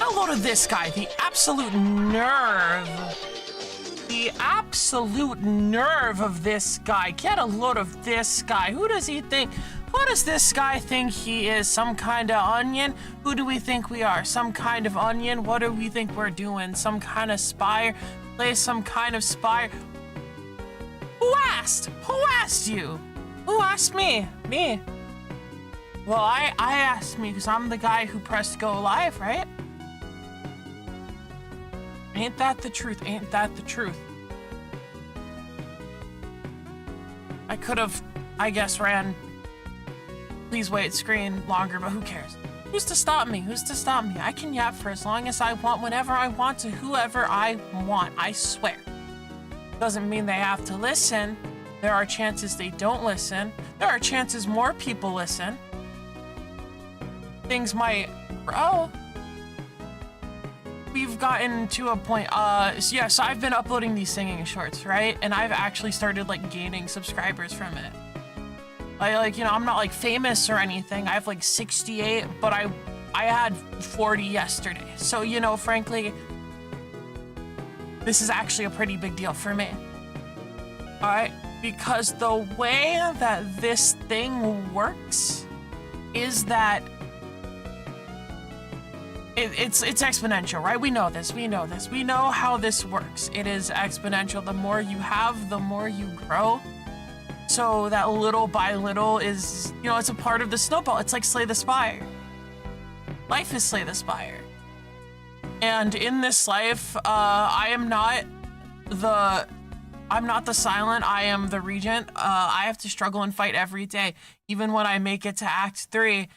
Get a load of this guy. The absolute nerve. The absolute nerve of this guy. Get a load of this guy. Who does he think? Who does this guy think he is? Some kind of onion? Who do we think we are? Some kind of onion? What do we think we're doing? Some kind of spire? Play some kind of spire? Who asked? Who asked you? Who asked me? Me. Well, I asked me because I'm the guy who pressed go live, right? Ain't that the truth? Ain't that the truth? I could have, I guess, ran please wait screen longer, but who cares? Who's to stop me? Who's to stop me? I can yap for as long as I want, whenever I want, to whoever I want, I swear. Doesn't mean they have to listen. There are chances they don't listen. There are chances more people listen. Things might grow. We've gotten to a point, so I've been uploading these singing shorts, right? And I've actually started like gaining subscribers from it. I'm not like famous or anything. I have like 68, but I had 40 yesterday. So, frankly, this is actually a pretty big deal for me. All right, because the way that this thing works is that it's exponential, right? We know this. We know how this works. It is exponential. The more you have, the more you grow. So that little by little is, it's a part of the snowball. It's like Slay the Spire. Life is Slay the Spire. And in this life, I'm not the Silent, I am the Regent. I have to struggle and fight every day. Even when I make it to Act 3,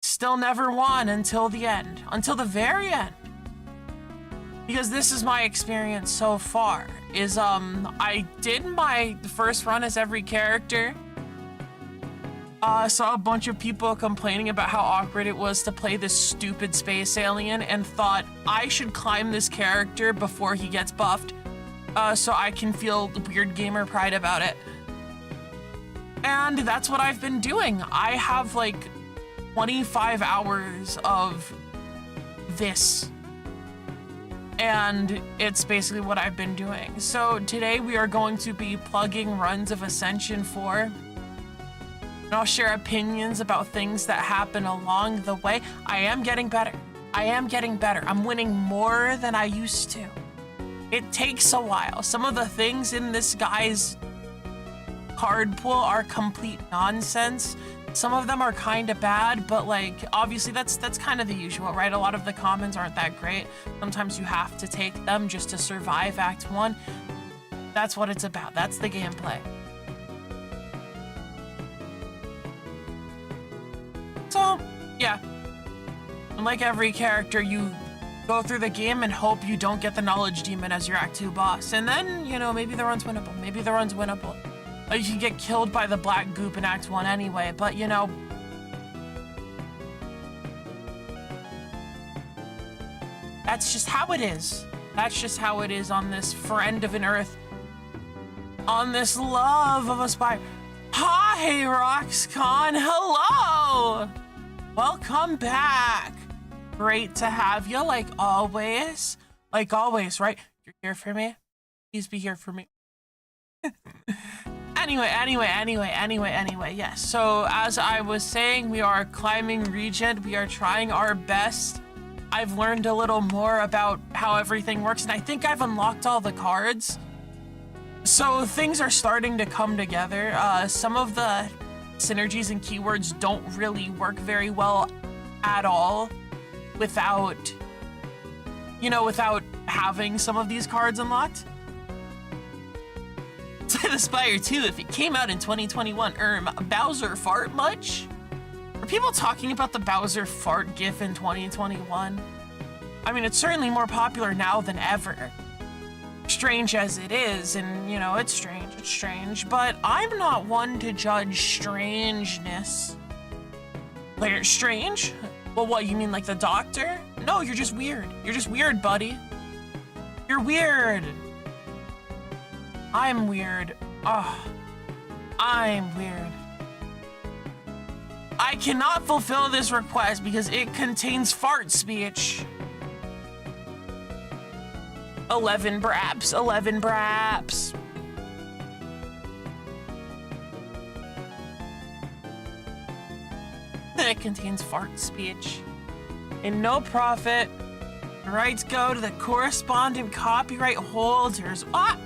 still never won until the end. Until the very end. Because this is my experience so far, is I did my first run as every character. Saw a bunch of people complaining about how awkward it was to play this stupid space alien and thought I should climb this character before he gets buffed, so I can feel weird gamer pride about it. And that's what I've been doing. I have like 25 hours of this. And it's basically what I've been doing. So today we are going to be plugging runs of Ascension 4. And I'll share opinions about things that happen along the way. I am getting better. I'm winning more than I used to. It takes a while. Some of the things in this guy's card pool are complete nonsense. Some of them are kind of bad, but like, obviously that's kind of the usual, right? A lot of the commons aren't that great. Sometimes you have to take them just to survive Act 1. That's what it's about. That's the gameplay. So, yeah. And like every character, you go through the game and hope you don't get the Knowledge Demon as your Act 2 boss. And then, maybe the run's winnable. You can get killed by the black goop in Act 1 anyway, but that's just how it is. That's just how it is on this friend of an earth, on this love of a spire. Hi, Roxcon, hello! Welcome back. Great to have you, like always, right? You're here for me? Please be here for me. Anyway, yes. So as I was saying, we are climbing Regent. We are trying our best. I've learned a little more about how everything works, and I think I've unlocked all the cards. So things are starting to come together. Some of the synergies and keywords don't really work very well at all without having some of these cards unlocked. The Spire 2, if it came out in 2021, Bowser fart much? Are people talking about the Bowser fart gif in 2021? I mean, it's certainly more popular now than ever. Strange as it is, and it's strange, but I'm not one to judge strangeness. Like, strange? Well, what, you mean like the doctor? No, you're just weird. You're just weird, buddy. You're weird. I'm weird. Oh, I'm weird. I cannot fulfill this request because it contains fart speech. 11 braps, 11 braps. It contains fart speech. And no profit. The rights go to the correspondent copyright holders. What?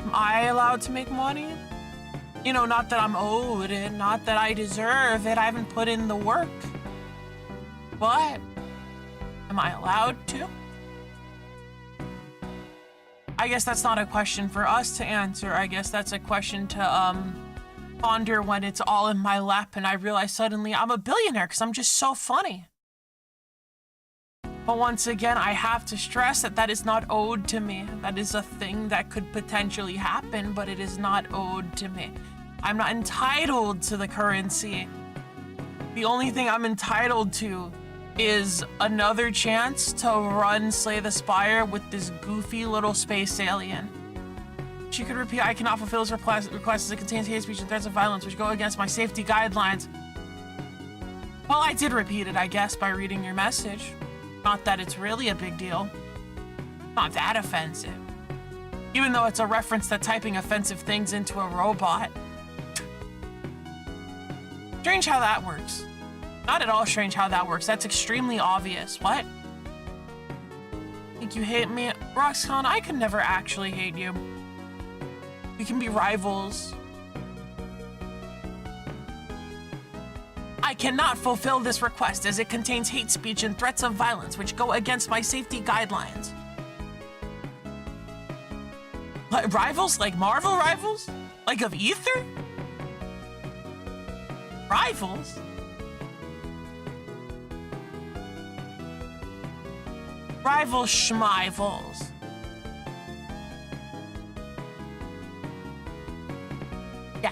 Am I allowed to make money? You know, not that I'm owed it, not that I deserve it. I haven't put in the work. But am I allowed to? I guess that's not a question for us to answer. I guess that's a question to ponder when it's all in my lap and I realize suddenly I'm a billionaire because I'm just so funny. But once again, I have to stress that that is not owed to me. That is a thing that could potentially happen, but it is not owed to me. I'm not entitled to the currency. The only thing I'm entitled to is another chance to run Slay the Spire with this goofy little space alien. She could repeat, I cannot fulfill this request as it contains hate speech and threats of violence which go against my safety guidelines. Well, I did repeat it, I guess, by reading your message. Not that it's really a big deal. Not that offensive. Even though it's a reference to typing offensive things into a robot. Strange how that works. Not at all strange how that works. That's extremely obvious. What? Think you hate me? Roxconn, I could never actually hate you. We can be rivals. I cannot fulfill this request as it contains hate speech and threats of violence which go against my safety guidelines. What, rivals? Like Marvel rivals? Like of Ether? Rivals? Rival schmivals. Yeah.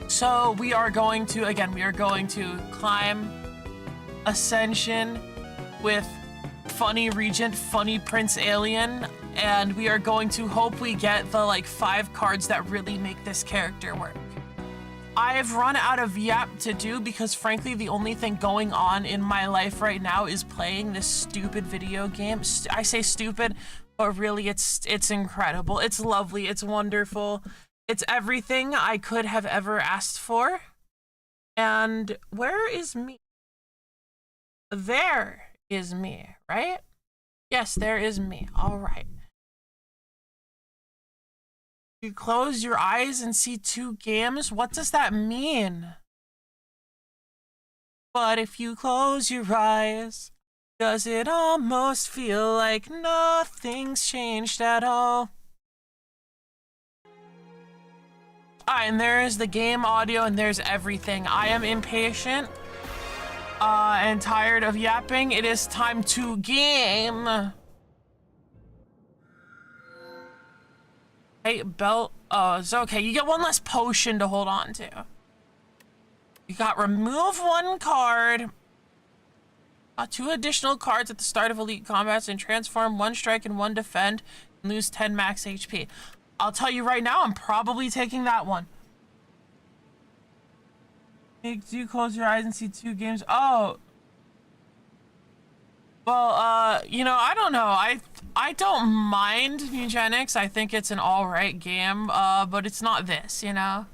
So we are going to, again, we are going to climb Ascension with funny Regent, funny Prince Alien, and we are going to hope we get the like 5 cards that really make this character work. I've run out of yap to do because frankly the only thing going on in my life right now is playing this stupid video game. I say stupid, but really it's incredible. It's lovely, it's wonderful. It's everything I could have ever asked for. And where is me? There is me, right? Yes, there is me. All right. You close your eyes and see 2 games? What does that mean? But if you close your eyes, does it almost feel like nothing's changed at all? And there is the game audio and there's everything. I am impatient and tired of yapping. It is time to game. Hey, belt. Oh, it's okay. You get 1 less potion to hold on to. You got remove 1 card. 2 additional cards at the start of elite combats and transform 1 strike and 1 defend and lose 10 max HP. I'll tell you right now, I'm probably taking that one. Do you close your eyes and see 2 games? Oh. Well, you know, I don't know. I don't mind eugenics. I think it's an alright game, but it's not this, you know?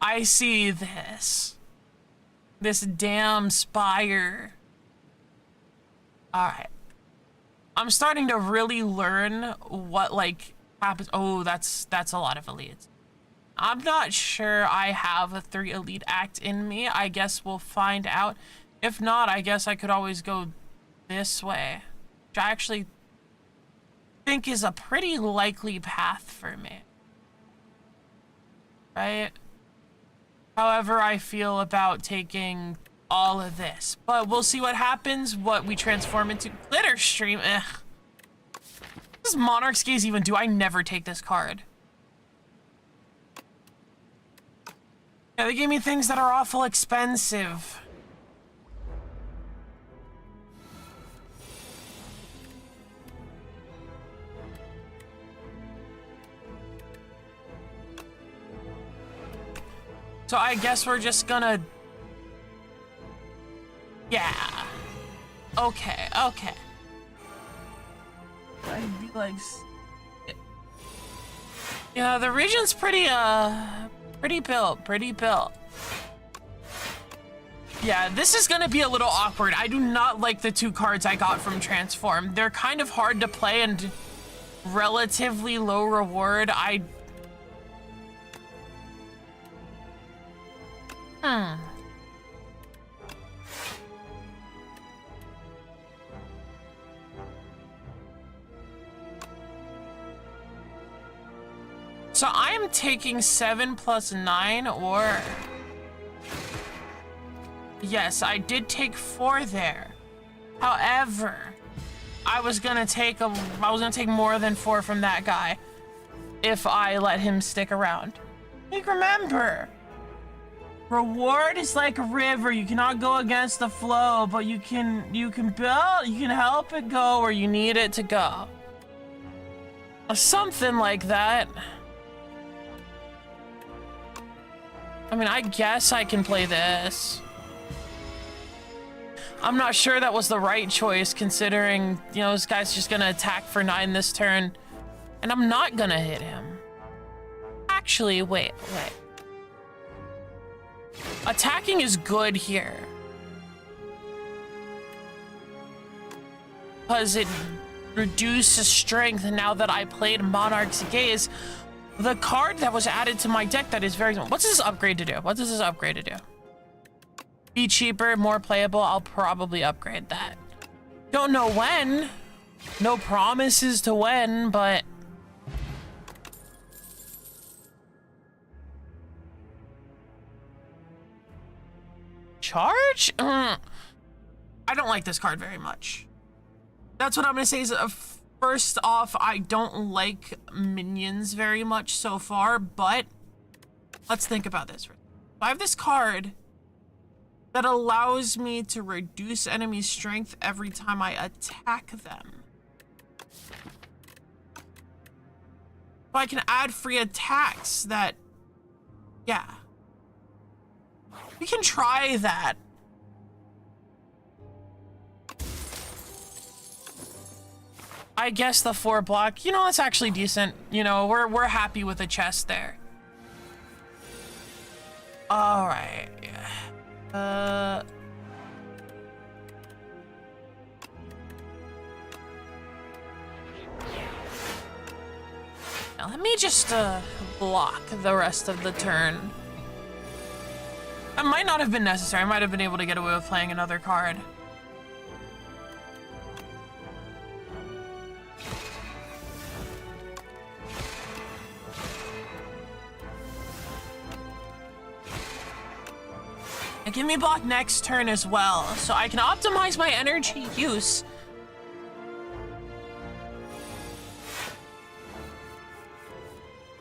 I see this. This damn spire. Alright. I'm starting to really learn what, like, happens. Oh, that's a lot of elites. I'm not sure I have a 3 elite act in me. I guess we'll find out. If not, I guess I could always go this way, which I actually think is a pretty likely path for me. Right? However I feel about taking all of this. But we'll see what happens, what we transform into. Glitter Stream, ugh. What does Monarch's Gaze even do? I never take this card. Yeah, they gave me things that are awful expensive. So I guess we're just gonna... Yeah. Okay, okay. like... Yeah, the Regent's pretty built. Yeah, this is gonna be a little awkward. I do not like the 2 cards I got from Transform. They're kind of hard to play and relatively low reward. So I am taking 7 plus 9, or... Yes, I did take 4 there. However, I was gonna take more than 4 from that guy if I let him stick around. Like, remember, reward is like a river. You cannot go against the flow, but you can help it go where you need it to go. Something like that. I mean, I guess I can play this. I'm not sure that was the right choice, considering, you know, this guy's just gonna attack for 9 this turn, and I'm not gonna hit him. Actually, wait. Attacking is good here, because it reduces strength. Now that I played Monarch's Gaze, the card that was added to my deck that is very... What's this upgrade to do? What does this upgrade to do? Be cheaper, more playable. I'll probably upgrade that. Don't know when. No promises to when, but... Charge? I don't like this card very much. That's what I'm gonna say is... First off, I don't like minions very much so far, but let's think about this. I have this card that allows me to reduce enemy strength every time I attack them. So I can add free attacks that, yeah. We can try that. I guess the 4 block, you know, it's actually decent. You know, we're happy with the chest there. All right. Now let me just block the rest of the turn. That might not have been necessary. I might have been able to get away with playing another card. And give me block next turn as well, so I can optimize my energy use.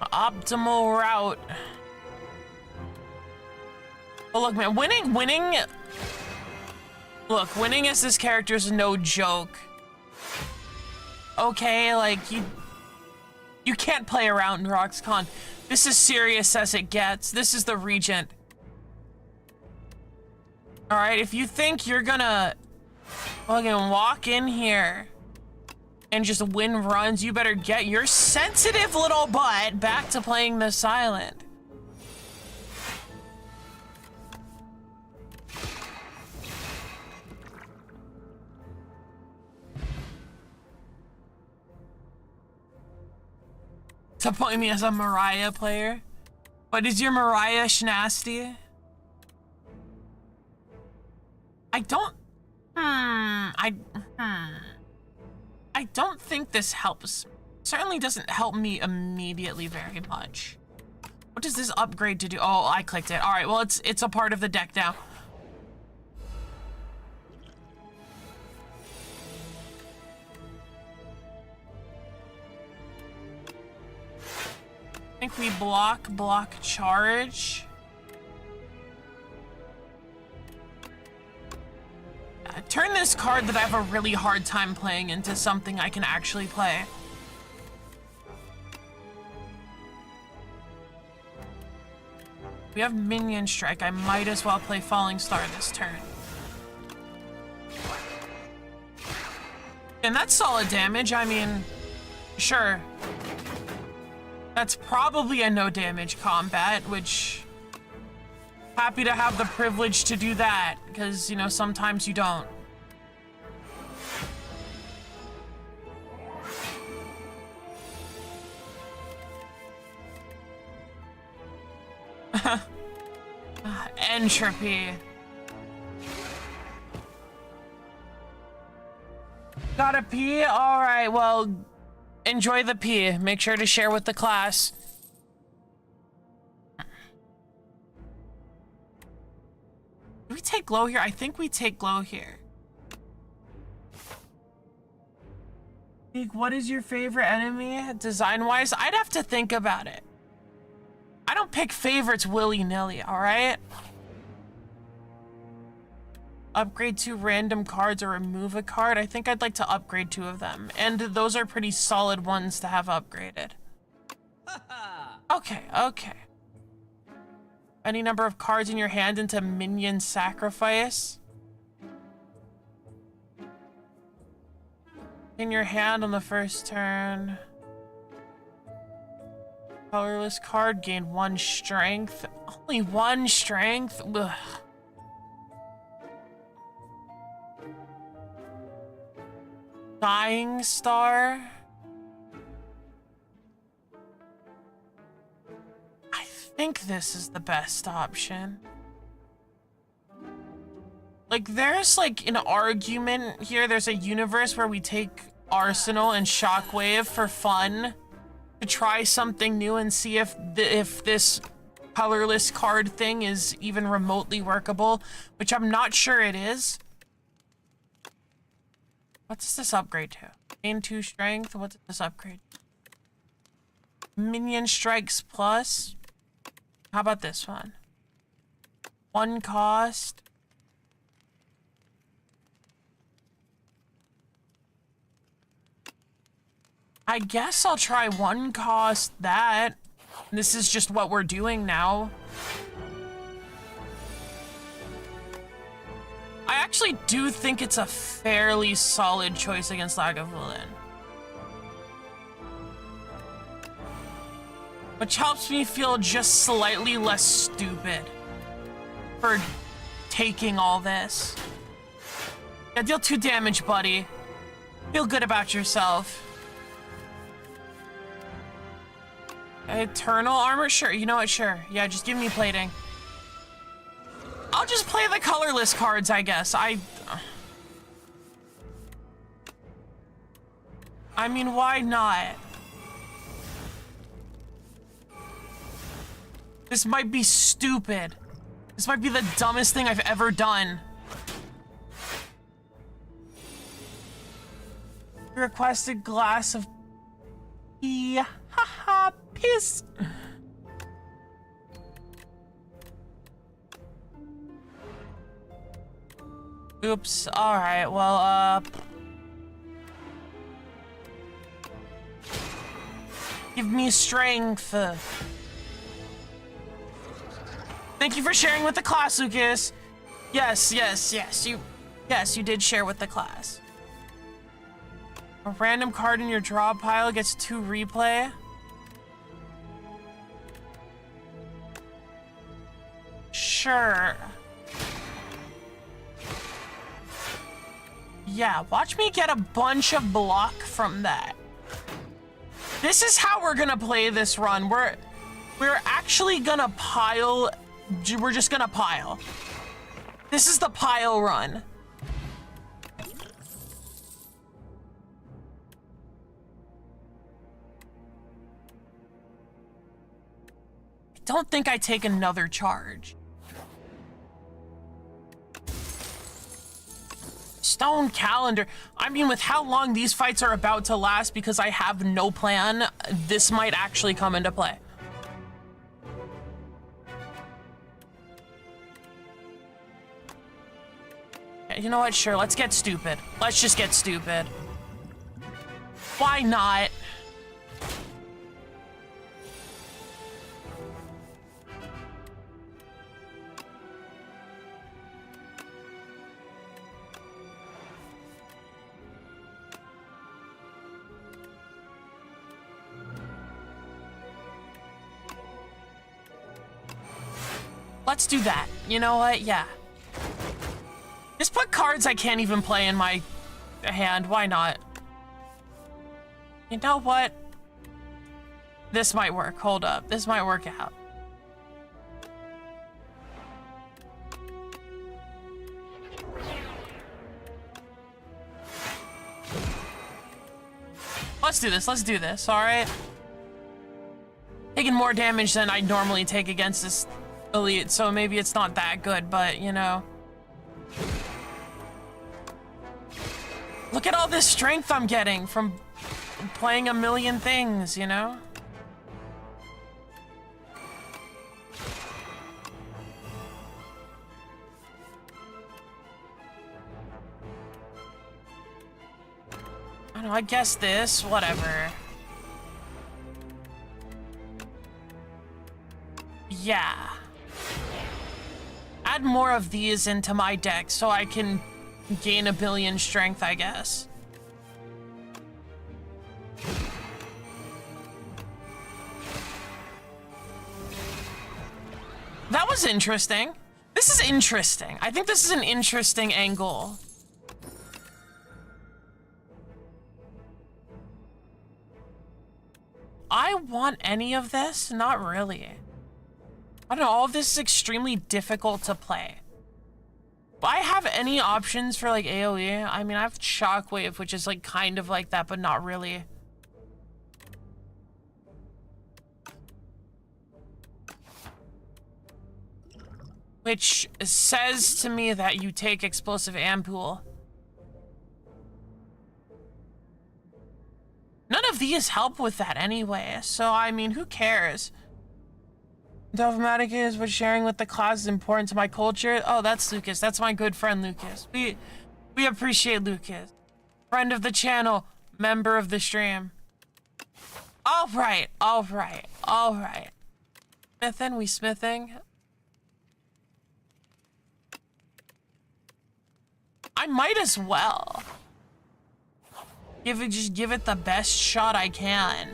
Optimal route. But look, man, winning as this character is no joke. Okay, like, you can't play around in RoxCon. This is serious as it gets. This is the Regent. All right, if you think you're gonna fucking walk in here and just win runs, you better get your sensitive little butt back to playing the silent. To point me as a Mariah player? What is your Mariah Schnasty? I don't think this helps. Certainly doesn't help me immediately very much. What does this upgrade to do? Oh, I clicked it. All right, well, it's a part of the deck now. I think we block charge. Turn this card that I have a really hard time playing into something I can actually play. We have Minion Strike. I might as well play Falling Star this turn. And that's solid damage. I mean, Sure. That's probably a no damage combat, which... Happy to have the privilege to do that, because, you know, sometimes you don't. Entropy. Gotta pee? Alright, well, enjoy the pee. Make sure to share with the class. Do we take glow here? I think we take glow here. Leek, what is your favorite enemy design-wise? I'd have to think about it. I don't pick favorites willy-nilly, alright? Upgrade 2 random cards or remove a card. I think I'd like to upgrade 2 of them. And those are pretty solid ones to have upgraded. Okay, okay. Any number of cards in your hand into minion sacrifice. In your hand on the first turn. Colorless card, gain 1 strength. Only 1 strength? Ugh. Dying Star. I think this is the best option. Like, there's like an argument here. There's a universe where we take Arsenal and Shockwave for fun to try something new and see if this colorless card thing is even remotely workable, which I'm not sure it is. What's this upgrade to? Gain 2 strength. What's this upgrade? Minion strikes plus. How about this one? 1 cost. I guess I'll try 1 cost that. This is just what we're doing now. I actually do think it's a fairly solid choice against Lagavulin. Which helps me feel just slightly less stupid for taking all this. Yeah, deal 2 damage, buddy. Feel good about yourself. Eternal armor? Sure, you know what, sure. Yeah, just give me plating. I'll just play the colorless cards, I guess. I mean, why not? This might be stupid. This might be the dumbest thing I've ever done. Requested glass of pee. Haha, piss. Oops. All right. Well, give me strength. Thank you for sharing with the class, Lucas. Yes, you did share with the class. A random card in your draw pile gets 2 replay. Sure. Yeah, watch me get a bunch of block from that. This is how we're gonna play this run. We're actually gonna pile. We're just gonna pile. This is the pile run. I don't think I take another charge. Stone calendar. I mean, with how long these fights are about to last, because I have no plan, this might actually come into play. You know what? Sure, let's get stupid. Let's just get stupid. Why not? Let's do that. You know what? Yeah. Just put cards I can't even play in my hand. Why not? You know what? This might work. Hold up. This might work out. Let's do this. Let's do this. All right. Taking more damage than I'd normally take against this elite, so maybe it's not that good, but you know. Look at all this strength I'm getting from playing a million things, you know? I don't know, I guess this, whatever. Yeah. Add more of these into my deck so I can gain a billion strength, I guess. That was interesting. This is interesting. I think this is an interesting angle. I want any of this? Not really. I don't know, all of this is extremely difficult to play. Do I have any options for like AoE? I mean, I have Shockwave, which is like kind of like that, but not really. Which says to me that you take Explosive Ampule. None of these help with that anyway, so I mean, who cares? Dogmatic is, but sharing with the class is important to my culture. Oh, that's Lucas. That's my good friend Lucas. We appreciate Lucas. Friend of the channel, member of the stream. All right. We smithing. I might as well. Just give it the best shot I can.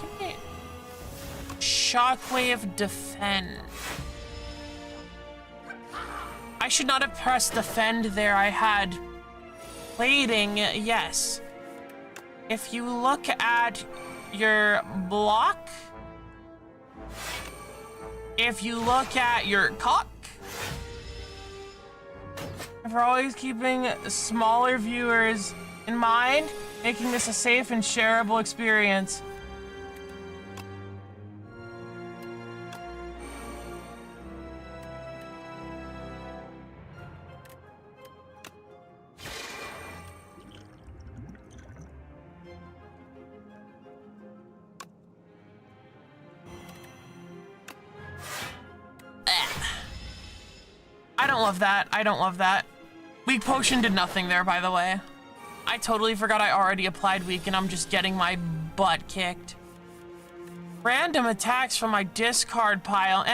Give me Shockwave Defend. I should not have pressed Defend there. I had Plating, yes. If you look at your block, if you look at your cock, for always keeping smaller viewers in mind, making this a safe and shareable experience. I don't love that. I don't love that. Weak Potion did nothing there, by the way. I totally forgot I already applied Weak and I'm just getting my butt kicked. Random attacks from my discard pile.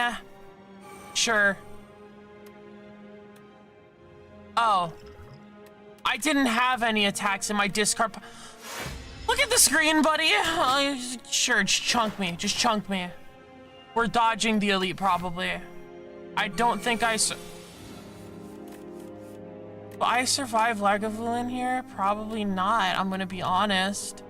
Sure. Oh. I didn't have any attacks in my discard pile. Look at the screen, buddy. Sure, just chunk me. Just chunk me. We're dodging the elite, probably. I don't think Will I survive Lagavulin here? Probably not, I'm gonna be honest.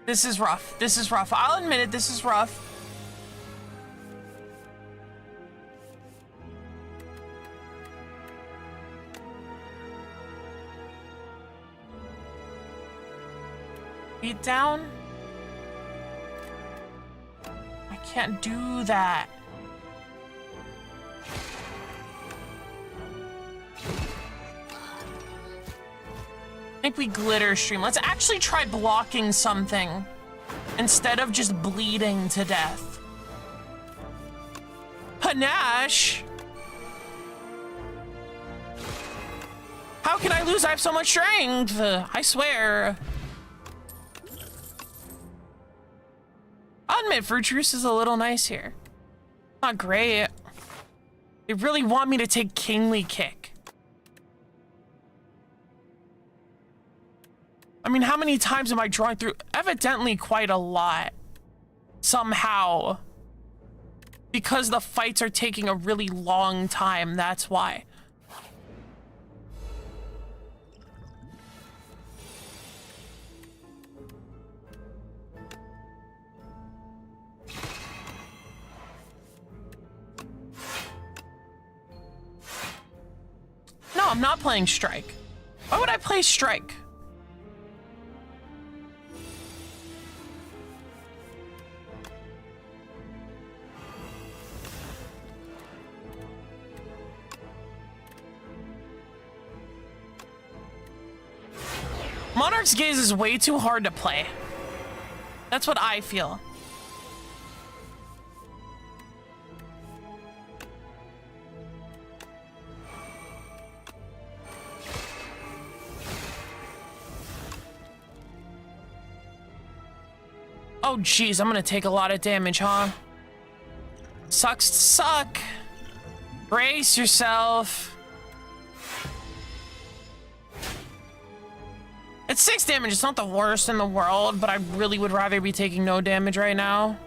This is rough. This is rough. I'll admit it, this is rough. Beat down? I can't do that. I think we glitter stream. Let's actually try blocking something instead of just bleeding to death. Panache? How can I lose? I have so much strength. I swear. I'll admit, Fruit Juice is a little nice here. Not great. They really want me to take Kingly Kick. I mean, how many times am I drawing through? Evidently quite a lot. Somehow. Because the fights are taking a really long time, that's why. No, I'm not playing Strike. Why would I play Strike? Monarch's Gaze is way too hard to play. That's what I feel. Oh, geez, I'm gonna take a lot of damage, huh? Sucks to suck. Brace yourself. It's 6 damage. It's not the worst in the world, but I really would rather be taking no damage right now.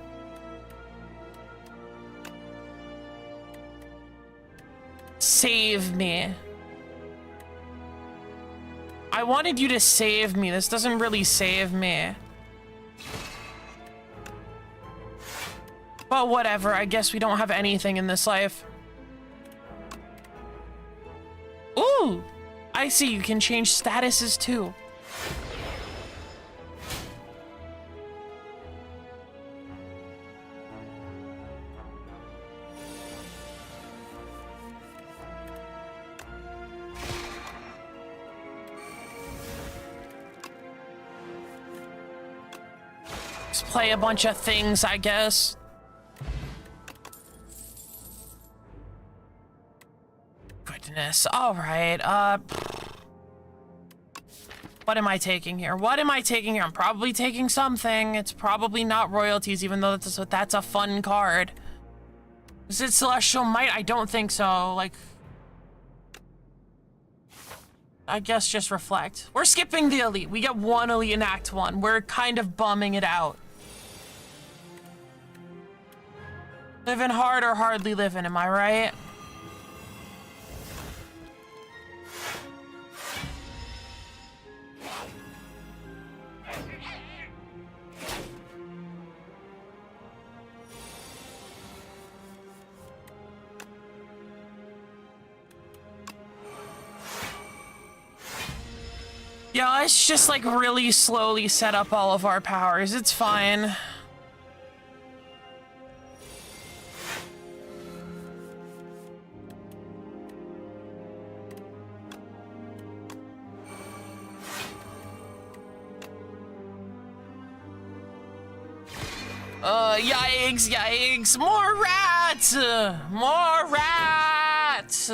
Save me. I wanted you to save me. This doesn't really save me. But whatever, I guess we don't have anything in this life. Ooh! I see, you can change statuses too. Just play a bunch of things, I guess. Goodness. All right. What am I taking here? What am I taking here? I'm probably taking something. It's probably not royalties, even though that's a fun card. Is it Celestial Might? I don't think so. Like, I guess just Reflect. We're skipping the Elite. We get 1 Elite in Act 1. We're kind of bumming it out. Living hard or hardly living, am I right? Yeah, let's just like really slowly set up all of our powers. It's fine. Yikes, yikes. More rats! More rats!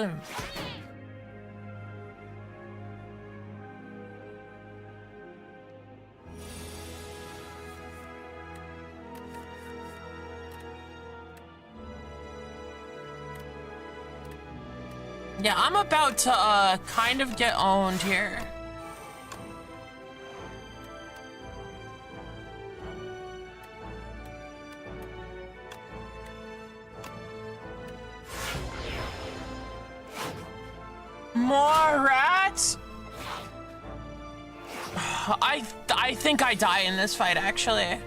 Yeah, I'm about to, kind of get owned here. More rats? I think I die in this fight, actually.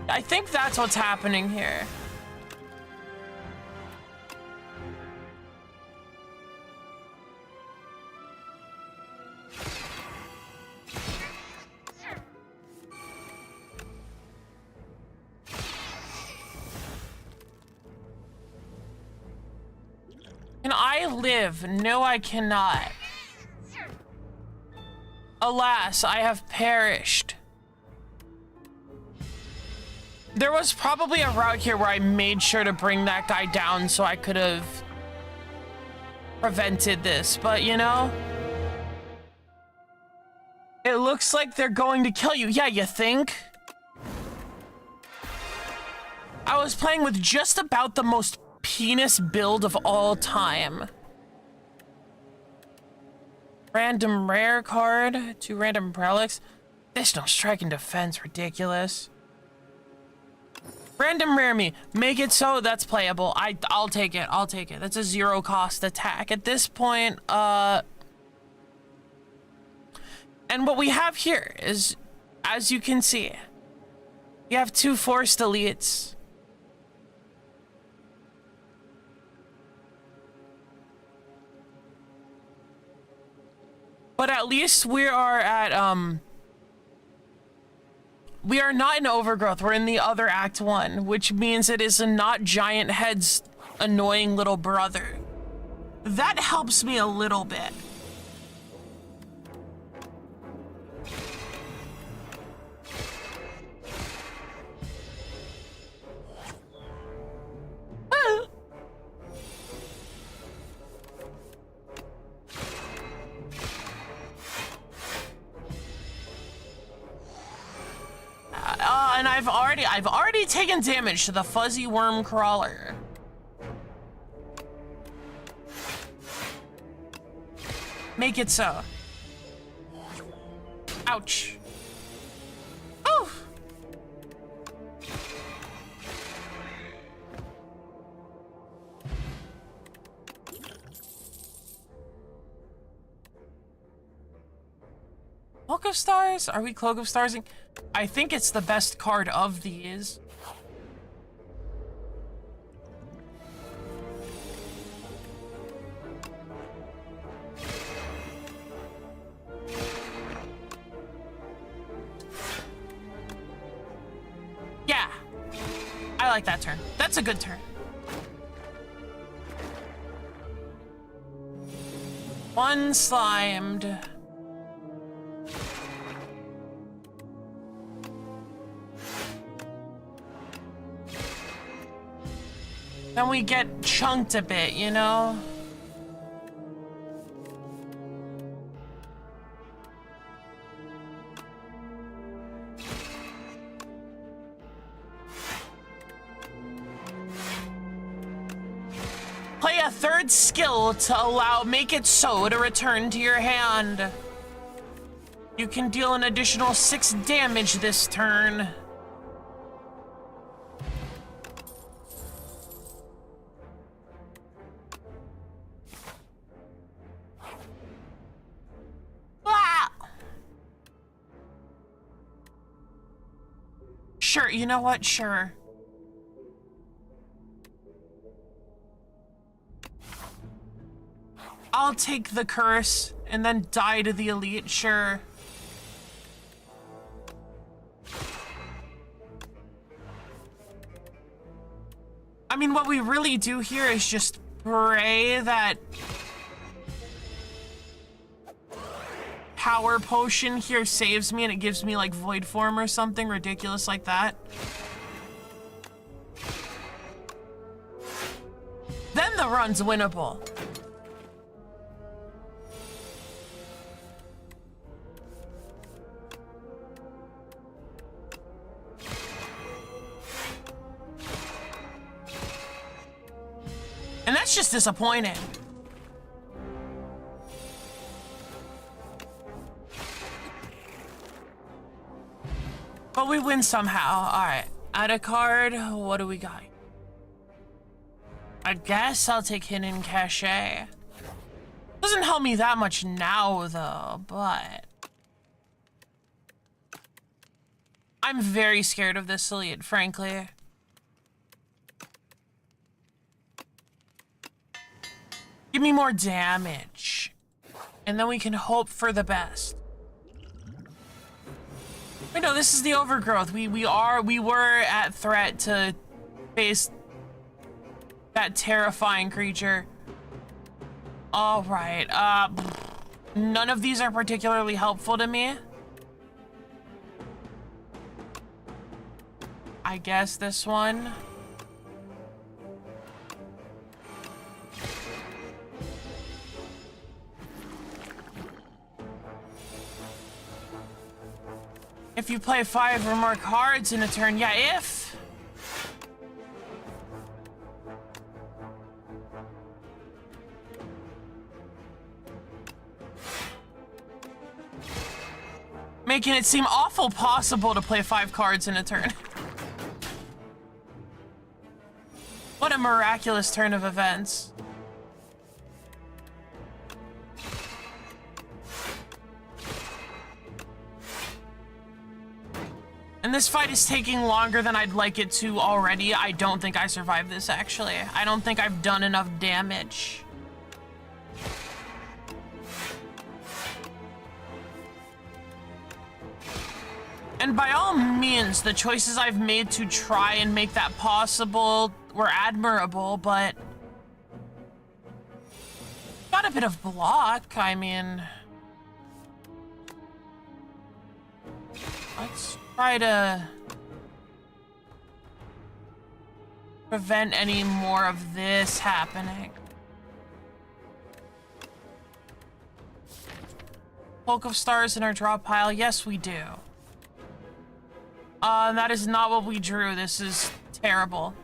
I think that's what's happening here. Can I live? No, I cannot. Alas, I have perished. There was probably a route here where I made sure to bring that guy down so I could have prevented this, but you know? It looks like they're going to kill you. Yeah, you think? I was playing with just about the most penis build of all time. Random rare card, 2 random relics. Additional strike and defense, ridiculous. Random rare me, make it so that's playable. I'll take it, I'll take it. That's a 0 cost attack. At this point, and what we have here is, as you can see, you have 2 forced elites. But at least we are at, we are not in Overgrowth, we're in the other Act 1, which means it is not Giant Head's annoying little brother. That helps me a little bit. And I've already taken damage to the fuzzy worm crawler. Make it so. Ouch. Oh. Cloak of Stars? Are we Cloak of Starsing? I think it's the best card of these. Yeah, I like that turn. That's a good turn. One slimed. Then we get chunked a bit, you know? Play a 3rd skill to allow Make It So to return to your hand. You can deal an additional 6 damage this turn. Sure, you know what? Sure. I'll take the curse and then die to the elite, sure. I mean, what we really do here is just pray that power potion here saves me and it gives me like void form or something ridiculous like that. Then the run's winnable. And that's just disappointing. But we win somehow. All right, add a card. What do we got? I guess I'll take Hidden Cachet. Doesn't help me that much now, though, but I'm very scared of this elite, frankly. Give me more damage, and then we can hope for the best. Wait, no, this is the Overgrowth. We were at threat to face that terrifying creature. All right, none of these are particularly helpful to me. I guess this one. If you play 5 or more cards in a turn, yeah, if. Making it seem awful possible to play 5 cards in a turn. What a miraculous turn of events. And this fight is taking longer than I'd like it to already. I don't think I survived this, actually. I don't think I've done enough damage. And by all means, the choices I've made to try and make that possible were admirable, but got a bit of block. I mean, let's try to prevent any more of this happening. Poke of stars in our draw pile. Yes, we do. That is not what we drew. This is terrible.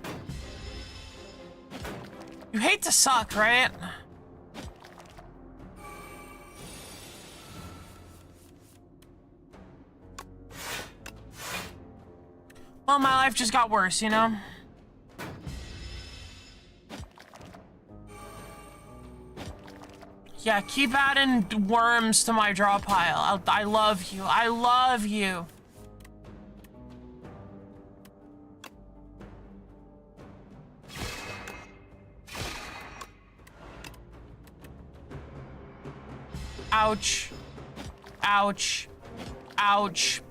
You hate to suck, right? Well, my life just got worse, you know? Yeah, keep adding worms to my draw pile. I love you. I love you. Ouch. Ouch. Ouch.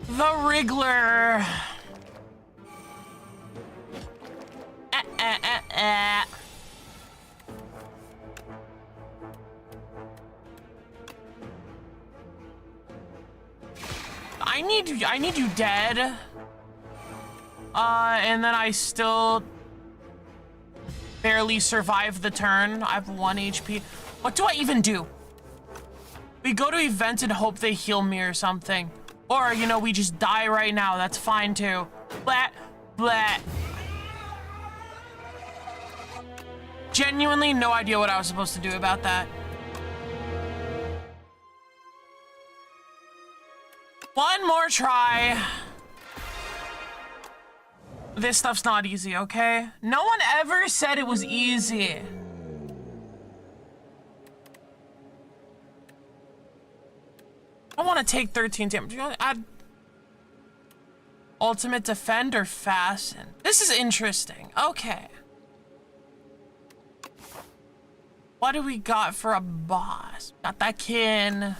The Wriggler. I need you dead. And then I still barely survive the turn. I have 1 HP. What do I even do? We go to event and hope they heal me or something. Or, you know, we just die right now. That's fine too. Blah, blah. Genuinely no idea what I was supposed to do about that. One more try. This stuff's not easy, okay? No one ever said it was easy. I want to take 13 damage. You want to add ultimate defend or fasten? This is interesting. Okay. What do we got for a boss? Got that kin.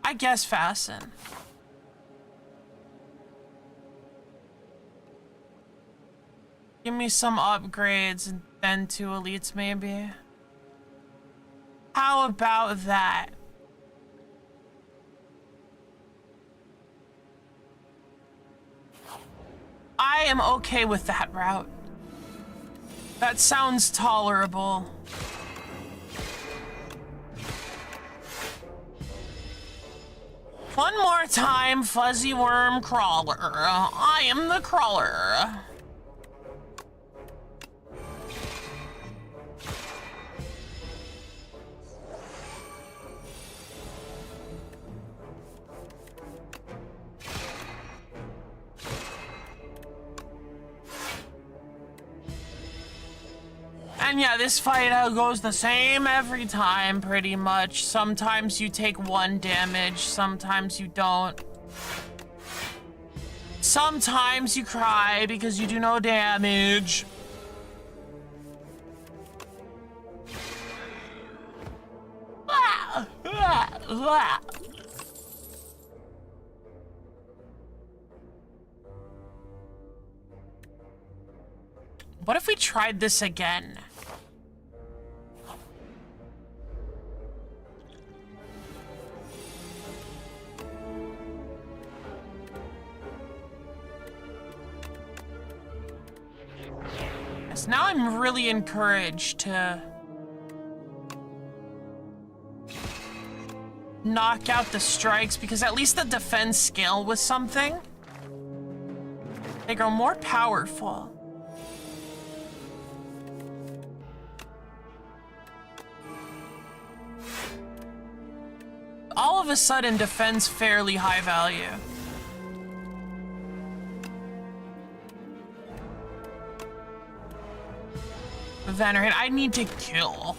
I guess fasten. Give me some upgrades and then 2 elites maybe. How about that? I am okay with that route. That sounds tolerable. One more time, fuzzy worm crawler. I am the crawler. And yeah, this fight goes the same every time, pretty much. Sometimes you take 1 damage, sometimes you don't. Sometimes you cry because you do no damage. What if we tried this again? Yes, now I'm really encouraged to knock out the strikes because at least the defense scale with something. They grow more powerful. All of a sudden, defense fairly high value. Venerate, I need to kill.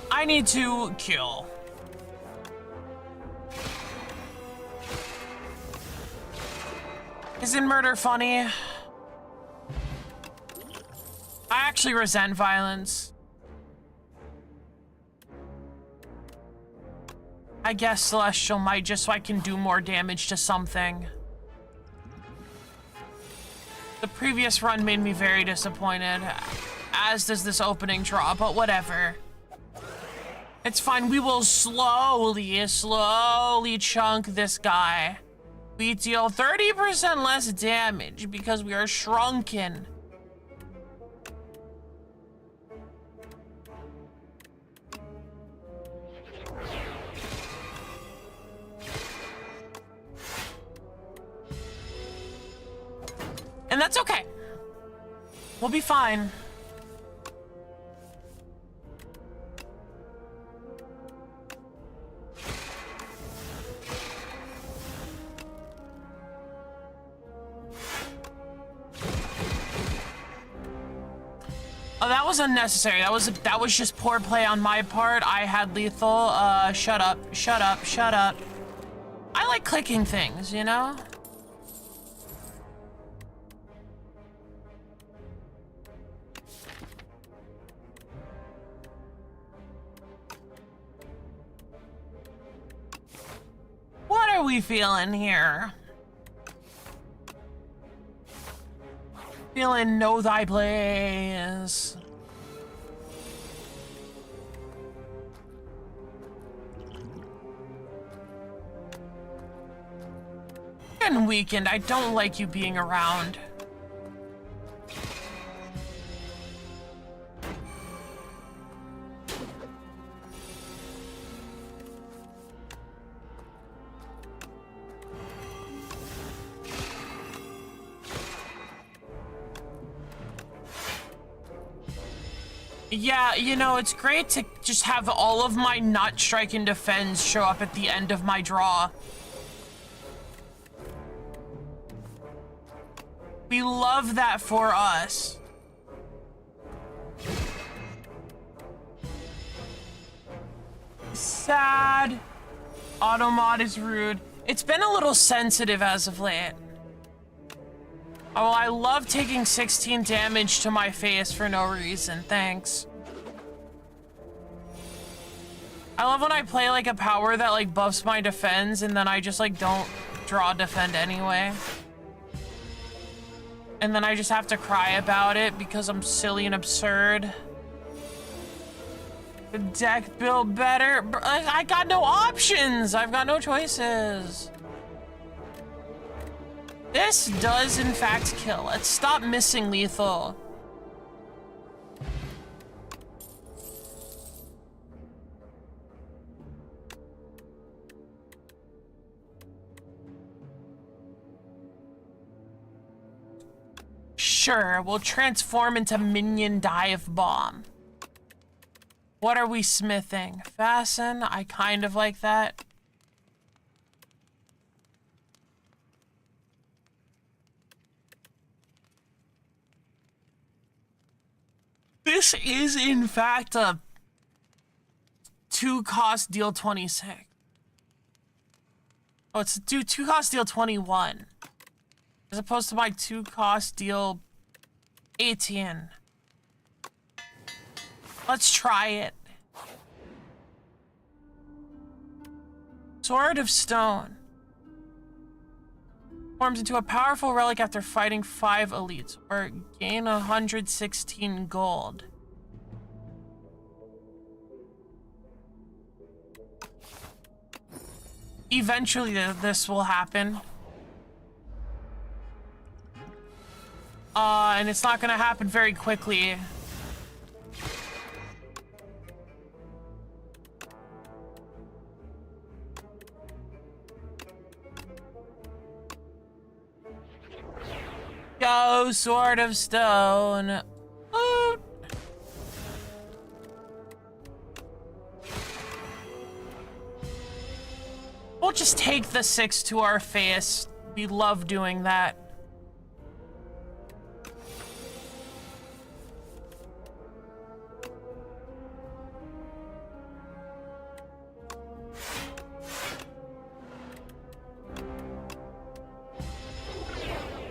I need to kill. Isn't murder funny? I actually resent violence. I guess Celestial might just so I can do more damage to something. The previous run made me very disappointed, as does this opening draw, but whatever. It's fine, we will slowly chunk this guy. We deal 30% less damage because we are shrunken. And that's okay. We'll be fine. Oh, that was unnecessary. That was just poor play on my part. I had lethal. Shut up. Shut up. Shut up. I like clicking things, you know? What are we feeling here? Feeling know thy place. And weakened, I don't like you being around. Yeah, you know, it's great to just have all of my not strike and defense show up at the end of my draw. We love that for us. Sad. Automod is rude. It's been a little sensitive as of late. Oh, I love taking 16 damage to my face for no reason. Thanks. I love when I play like a power that like buffs my defense and then I just like don't draw defend anyway. And then I just have to cry about it because I'm silly and absurd. The deck built better. I got no options. I've got no choices. This does, in fact, kill. Let's stop missing lethal. Sure, we'll transform into minion dive bomb. What are we smithing? Fasten? I kind of like that. This is, in fact, a 2-cost deal 26. Oh, it's a 2-cost deal 21. As opposed to my 2-cost deal 18. Let's try it. Sword of Stone. Forms into a powerful relic after fighting 5 elites, or gain 116 gold. Eventually this will happen. And it's not gonna happen very quickly. go, Sword of Stone. Ooh. We'll just take the 6 to our face. We love doing that.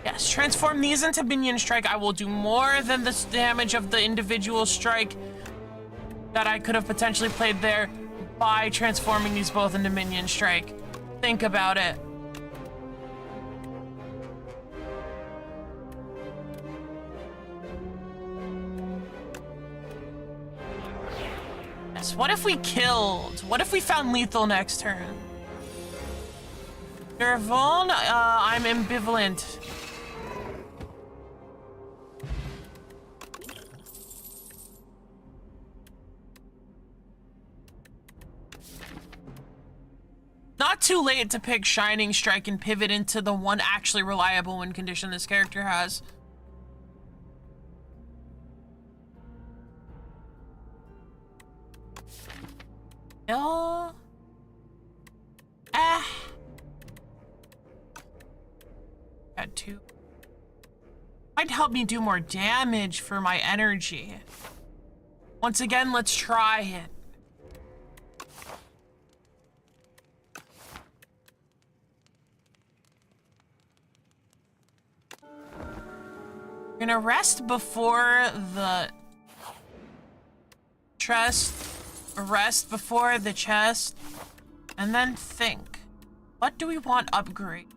Yes, transform these into minion strike. I will do more than the damage of the individual strike that I could have potentially played there by transforming these both into minion strike. Think about it. Yes, what if we killed? What if we found lethal next turn? Dervon, I'm ambivalent. Not too late to pick Shining Strike and pivot into the one actually reliable win condition this character has. Got 2. Might help me do more damage for my energy. Once again, let's try it. We're gonna rest before the chest, rest before the chest, and then think. What do we want upgrade?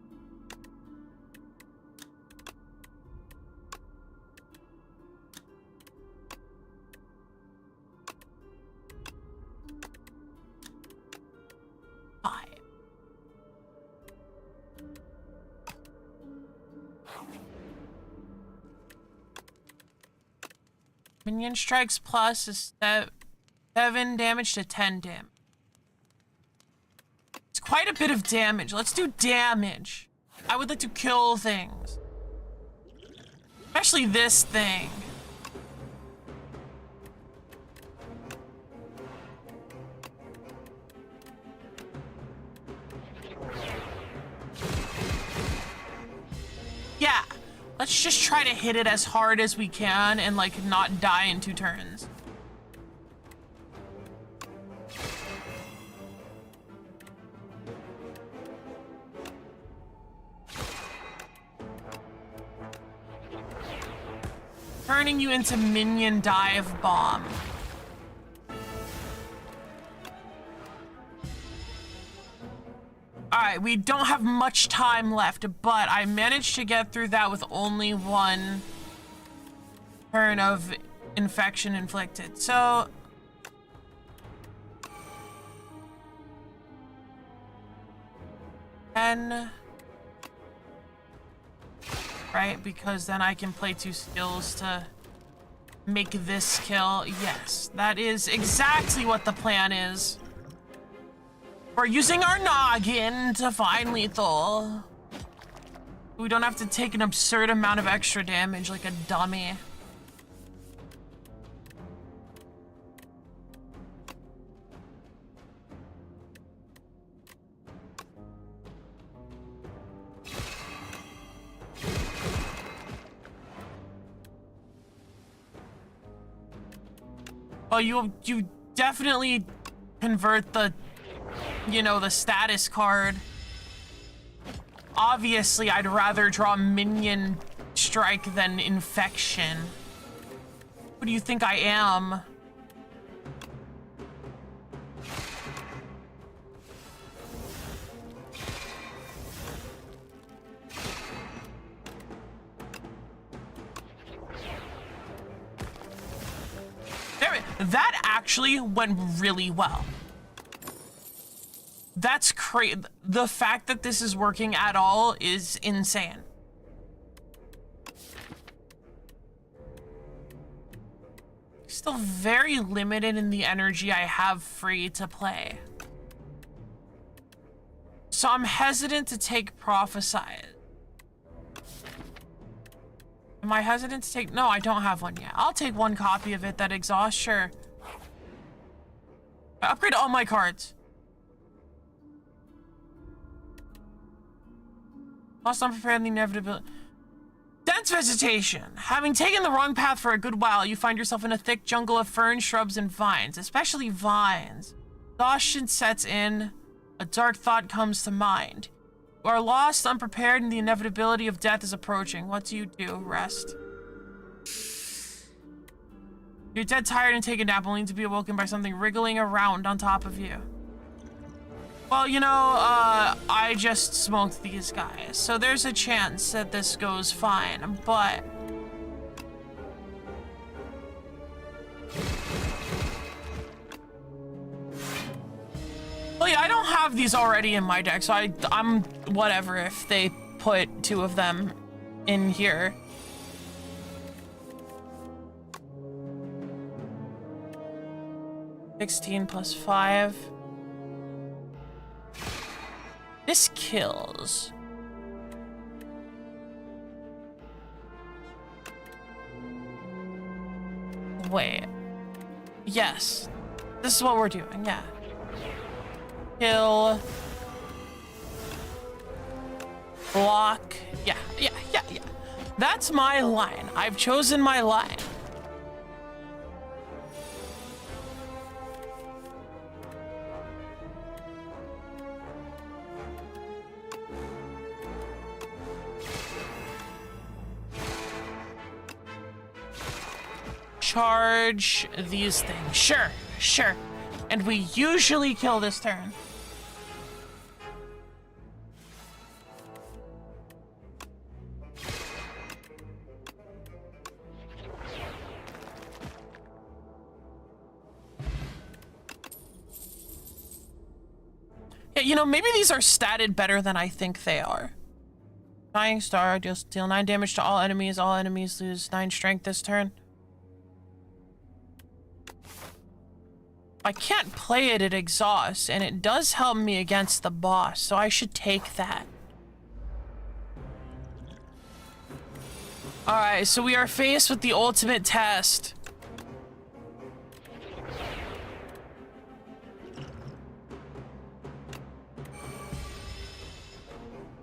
Minion strikes plus is 7 damage to 10 damage. It's quite a bit of damage. Let's do damage. I would like to kill things. Especially this thing. Yeah. Let's just try to hit it as hard as we can and, like, not die in 2 turns. Turning you into minion dive bomb. Alright, we don't have much time left, but I managed to get through that with only 1 turn of infection inflicted. So... and... right, because then I can play 2 skills to make this kill. Yes, that is exactly what the plan is. We're using our noggin to find lethal. We don't have to take an absurd amount of extra damage like a dummy. Oh, you definitely convert the, you know, the status card. Obviously, I'd rather draw minion strike than infection. Who do you think I am? That actually went really well. That's crazy. The fact that this is working at all is insane. Still very limited in the energy I have free to play. So I'm hesitant to take Prophesize. Am I hesitant to take? No, I don't have one yet. I'll take one copy of it that exhausts, sure. I upgrade all my cards. Lost unprepared the inevitability. Dense vegetation. Having taken the wrong path for a good while, you find yourself in a thick jungle of ferns, shrubs, and vines, especially vines. Exhaustion sets in. A dark thought comes to mind. You are lost, unprepared, and the inevitability of death is approaching. What do? Rest. You're dead tired and take a nap, only to be awoken by something wriggling around on top of you. Well, you know, I just smoked these guys, so there's a chance that this goes fine, but... Well, yeah, I don't have these already in my deck, so I'm whatever if they put 2 of them in here. $16 plus 5. This kills. Wait. Yes. This is what we're doing, yeah. Kill. Block. Yeah. That's my line. I've chosen my line. Charge these things. Sure. And we usually kill this turn. Yeah, you know, maybe these are statted better than I think they are. Dying Star deals 9 damage to all enemies. All enemies lose 9 strength this turn. I can't play it at exhaust, and it does help me against the boss, so I should take that. Alright, so we are faced with the ultimate test.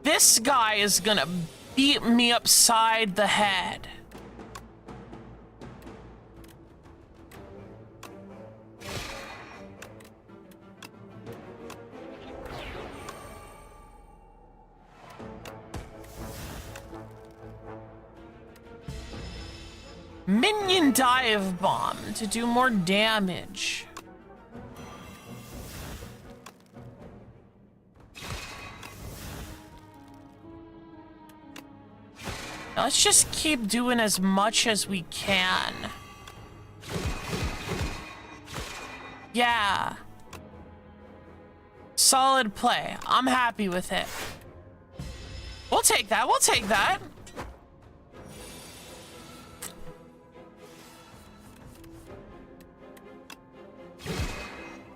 This guy is gonna beat me upside the head. Minion dive bomb to do more damage. Let's just keep doing as much as we can. Yeah. Solid play. I'm happy with it. We'll take that. We'll take that.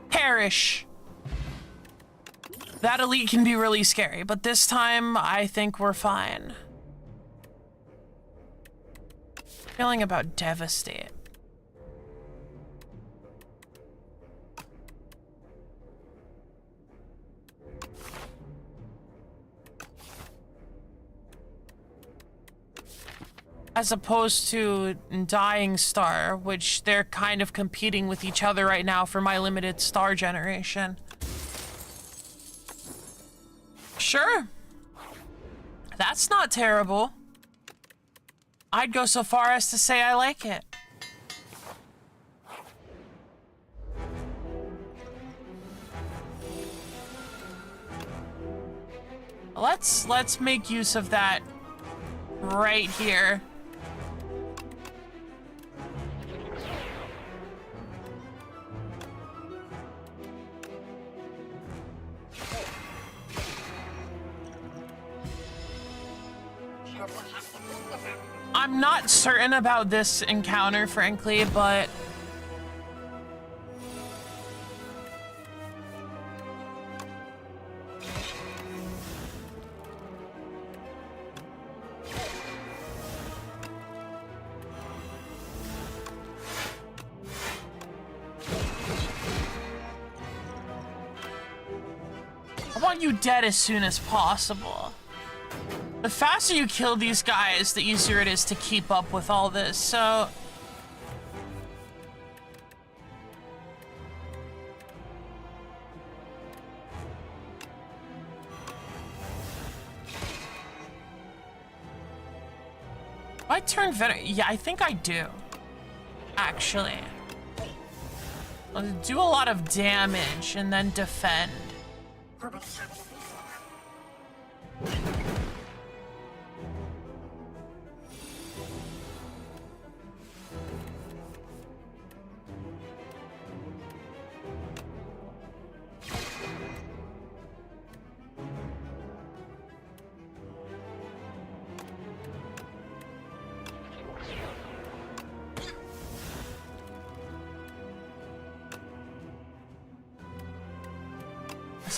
Perish. That elite can be really scary, but this time I think we're fine. Feeling about devastate. As opposed to Dying Star, which they're kind of competing with each other right now for my limited star generation. Sure. That's not terrible. I'd go so far as to say I like it. Let's make use of that right here. I'm not certain about this encounter, frankly, but... I want you dead as soon as possible. The faster you kill these guys, the easier it is to keep up with all this, so... I turn veteran. Yeah, I think I do. Actually. I'll do a lot of damage and then defend.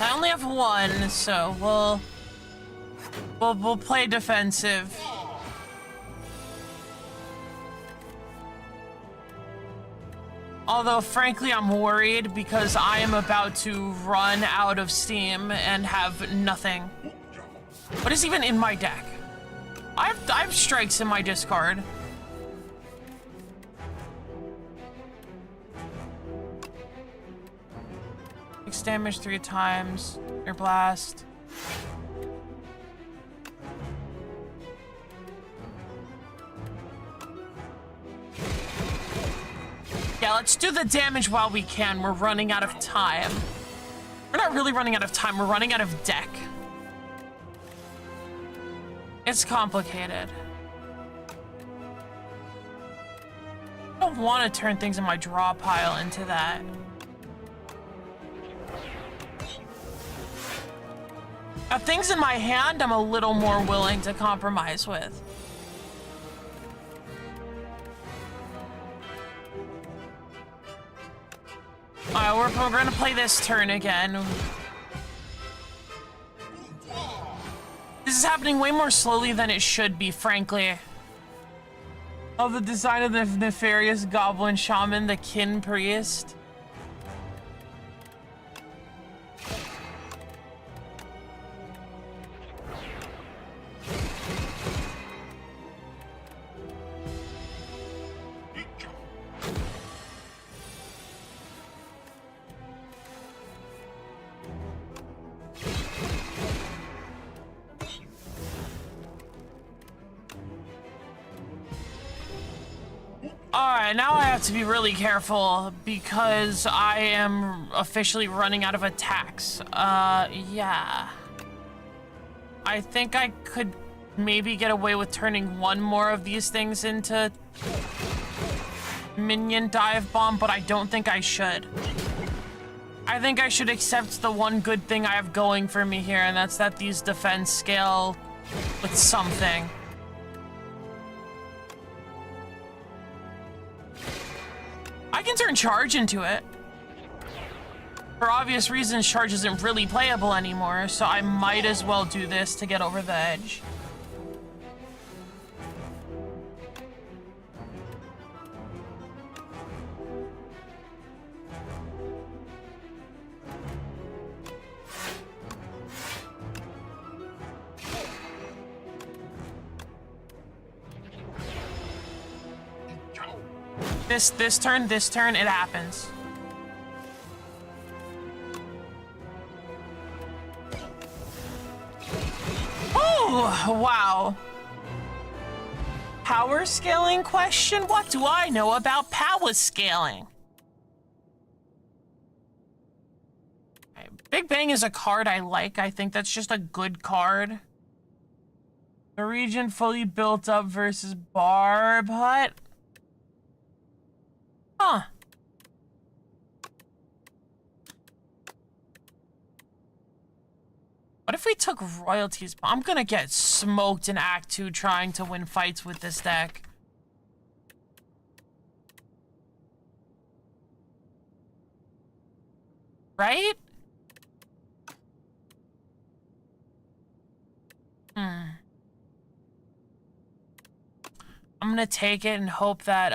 I only have one, so we'll play defensive. Although, frankly, I'm worried because I am about to run out of steam and have nothing. What is even in my deck? I have strikes in my discard. Damage 3 times. Air blast. Yeah, let's do the damage while we can. We're running out of time. We're not really running out of time. We're running out of deck. It's complicated. I don't want to turn things in my draw pile into that. Things in my hand, I'm a little more willing to compromise with. Alright, we're gonna play this turn again. This is happening way more slowly than it should be, frankly. Oh, the design of the nefarious goblin shaman, the kin priest. Alright, now I have to be really careful because I am officially running out of attacks. Yeah. I think I could maybe get away with turning one more of these things into minion dive bomb, but I don't think I should. I think I should accept the one good thing I have going for me here, and that's that these defense scale with something. I can turn charge into it. For obvious reasons, charge isn't really playable anymore, so I might as well do this to get over the edge. This turn, it happens. Oh, wow. Power scaling question? What do I know about power scaling? Big Bang is a card I like. I think that's just a good card. The Regent fully built up versus Barb Hut. Huh. What if we took royalties? I'm gonna get smoked in Act 2 trying to win fights with this deck. Right? I'm gonna take it and hope that,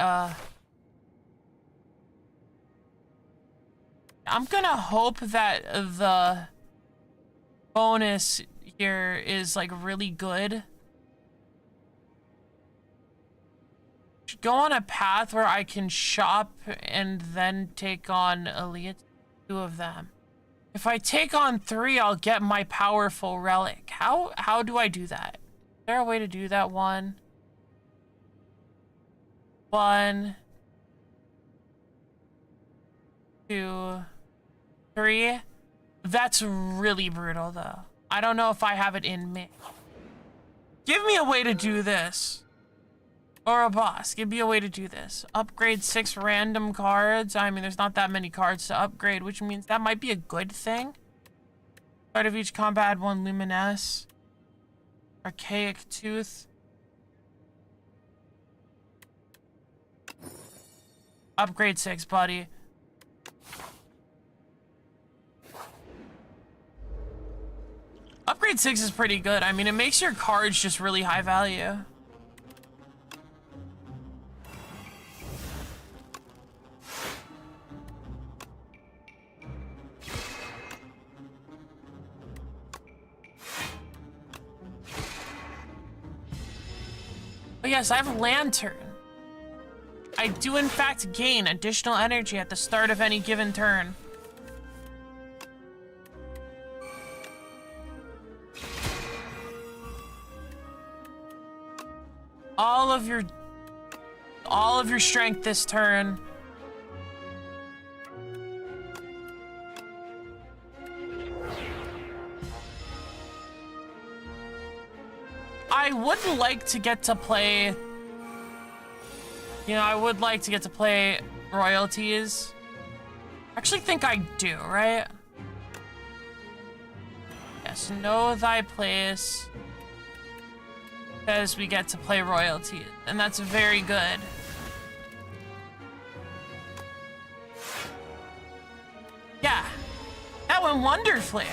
I'm gonna hope that bonus here is like really good. Should go on a path where I can shop and then take on elite, 2 of them. If I take on 3, I'll get my powerful relic. How do I do that? Is there a way to do that? 1, 2, 3. That's really brutal though. I don't know if I have it in me. Give me a way to do this. Or a boss, give me a way to do this. Upgrade 6 random cards. I mean, there's not that many cards to upgrade, which means that might be a good thing. Start of each combat, add 1 Luminous. Archaic Tooth. Upgrade 6, buddy. Upgrade 6 is pretty good. I mean, it makes your cards just really high value. Oh yes, I have Lantern. I do in fact gain additional energy at the start of any given turn. All of your strength this turn. I would like to get to play, I would like to get to play royalties. I actually think I do, right? Yes, know thy place. Says we get to play royalties, and that's very good. Yeah, that went wonderfully.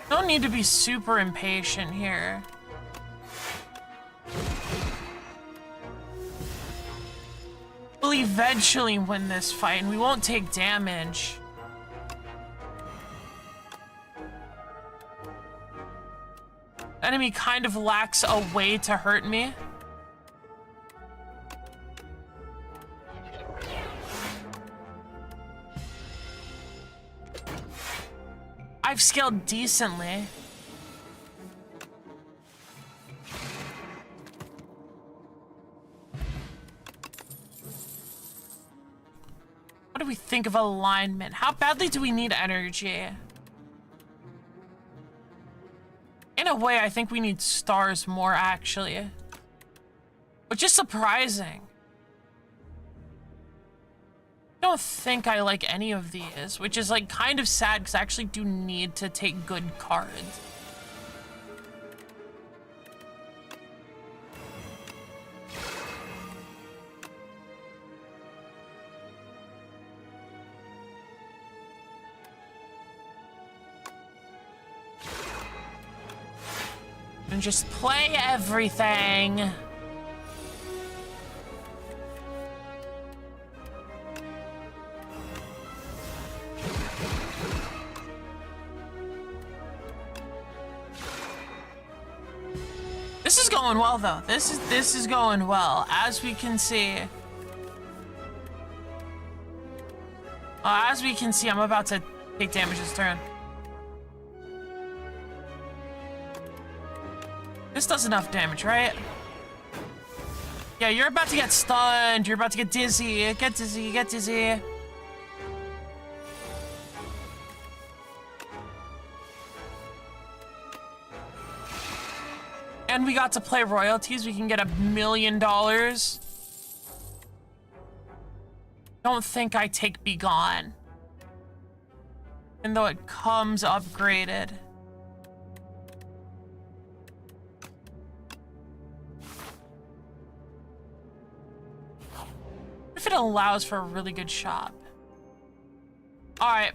Don't need to be super impatient here. We'll eventually win this fight, and we won't take damage. Enemy kind of lacks a way to hurt me. I've scaled decently. What do we think of alignment? How badly do we need energy? In a way, I think we need stars more, actually. Which is surprising. I don't think I like any of these, which is like kind of sad because I actually do need to take good cards. And just play everything. This is going well though. This is going well, as we can see. As we can see, I'm about to take damage this turn. This does enough damage, right? Yeah, you're about to get stunned. You're about to get dizzy. Get dizzy, get dizzy. And we got to play royalties. We can get $1 million. Don't think I take Be Gone. Even though it comes upgraded. If it allows for a really good shop. All right.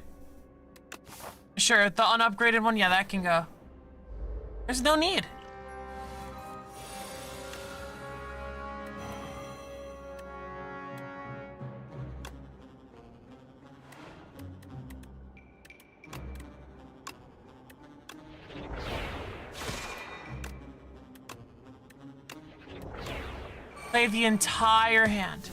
Sure, the unupgraded one, yeah, that can go. There's no need. Play the entire hand.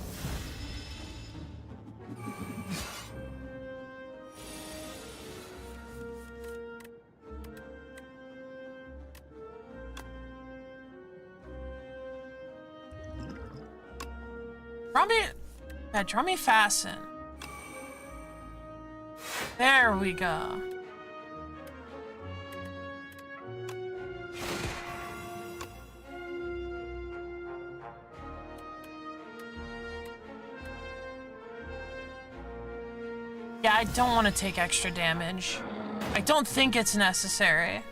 Draw me fasten. There we go. Yeah, I don't want to take extra damage. I don't think it's necessary.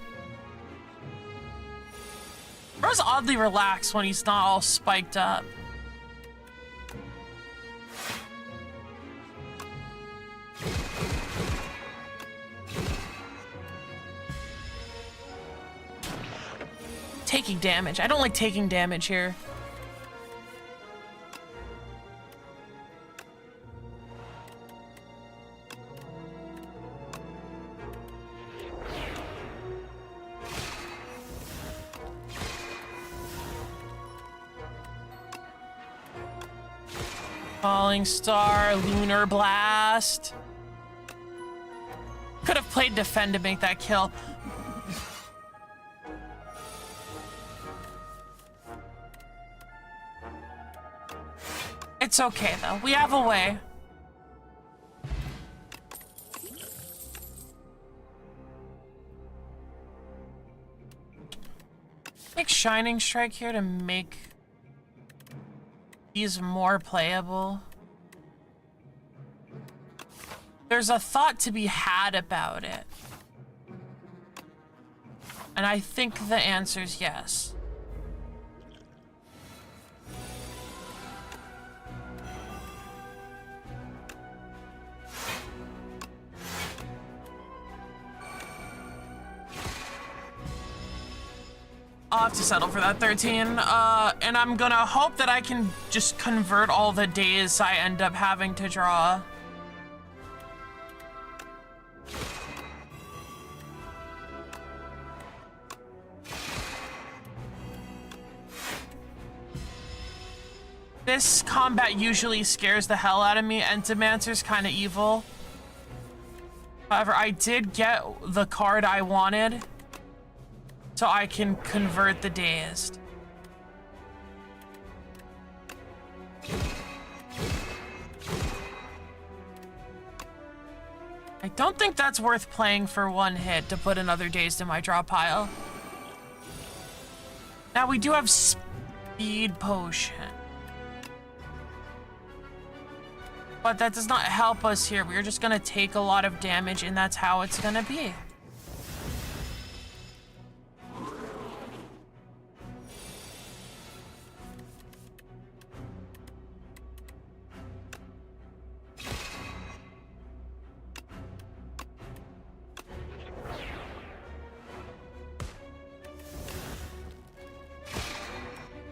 Bro's oddly relaxed when he's not all spiked up. Taking damage. I don't like taking damage here. Falling Star, Lunar Blast. Could have played defend to make that kill. It's okay though, we have a way. Make Shining Strike here to make these more playable. There's a thought to be had about it. And I think the answer's yes. I'll have to settle for that 13. And I'm gonna hope that I can just convert all the days I end up having to draw. This combat usually scares the hell out of me. Entomancer's kind of evil. However, I did get the card I wanted, so I can convert the dazed. I don't think that's worth playing for one hit to put another dazed in my draw pile. Now we do have speed potion, but that does not help us here. We're just gonna take a lot of damage, and that's how it's gonna be.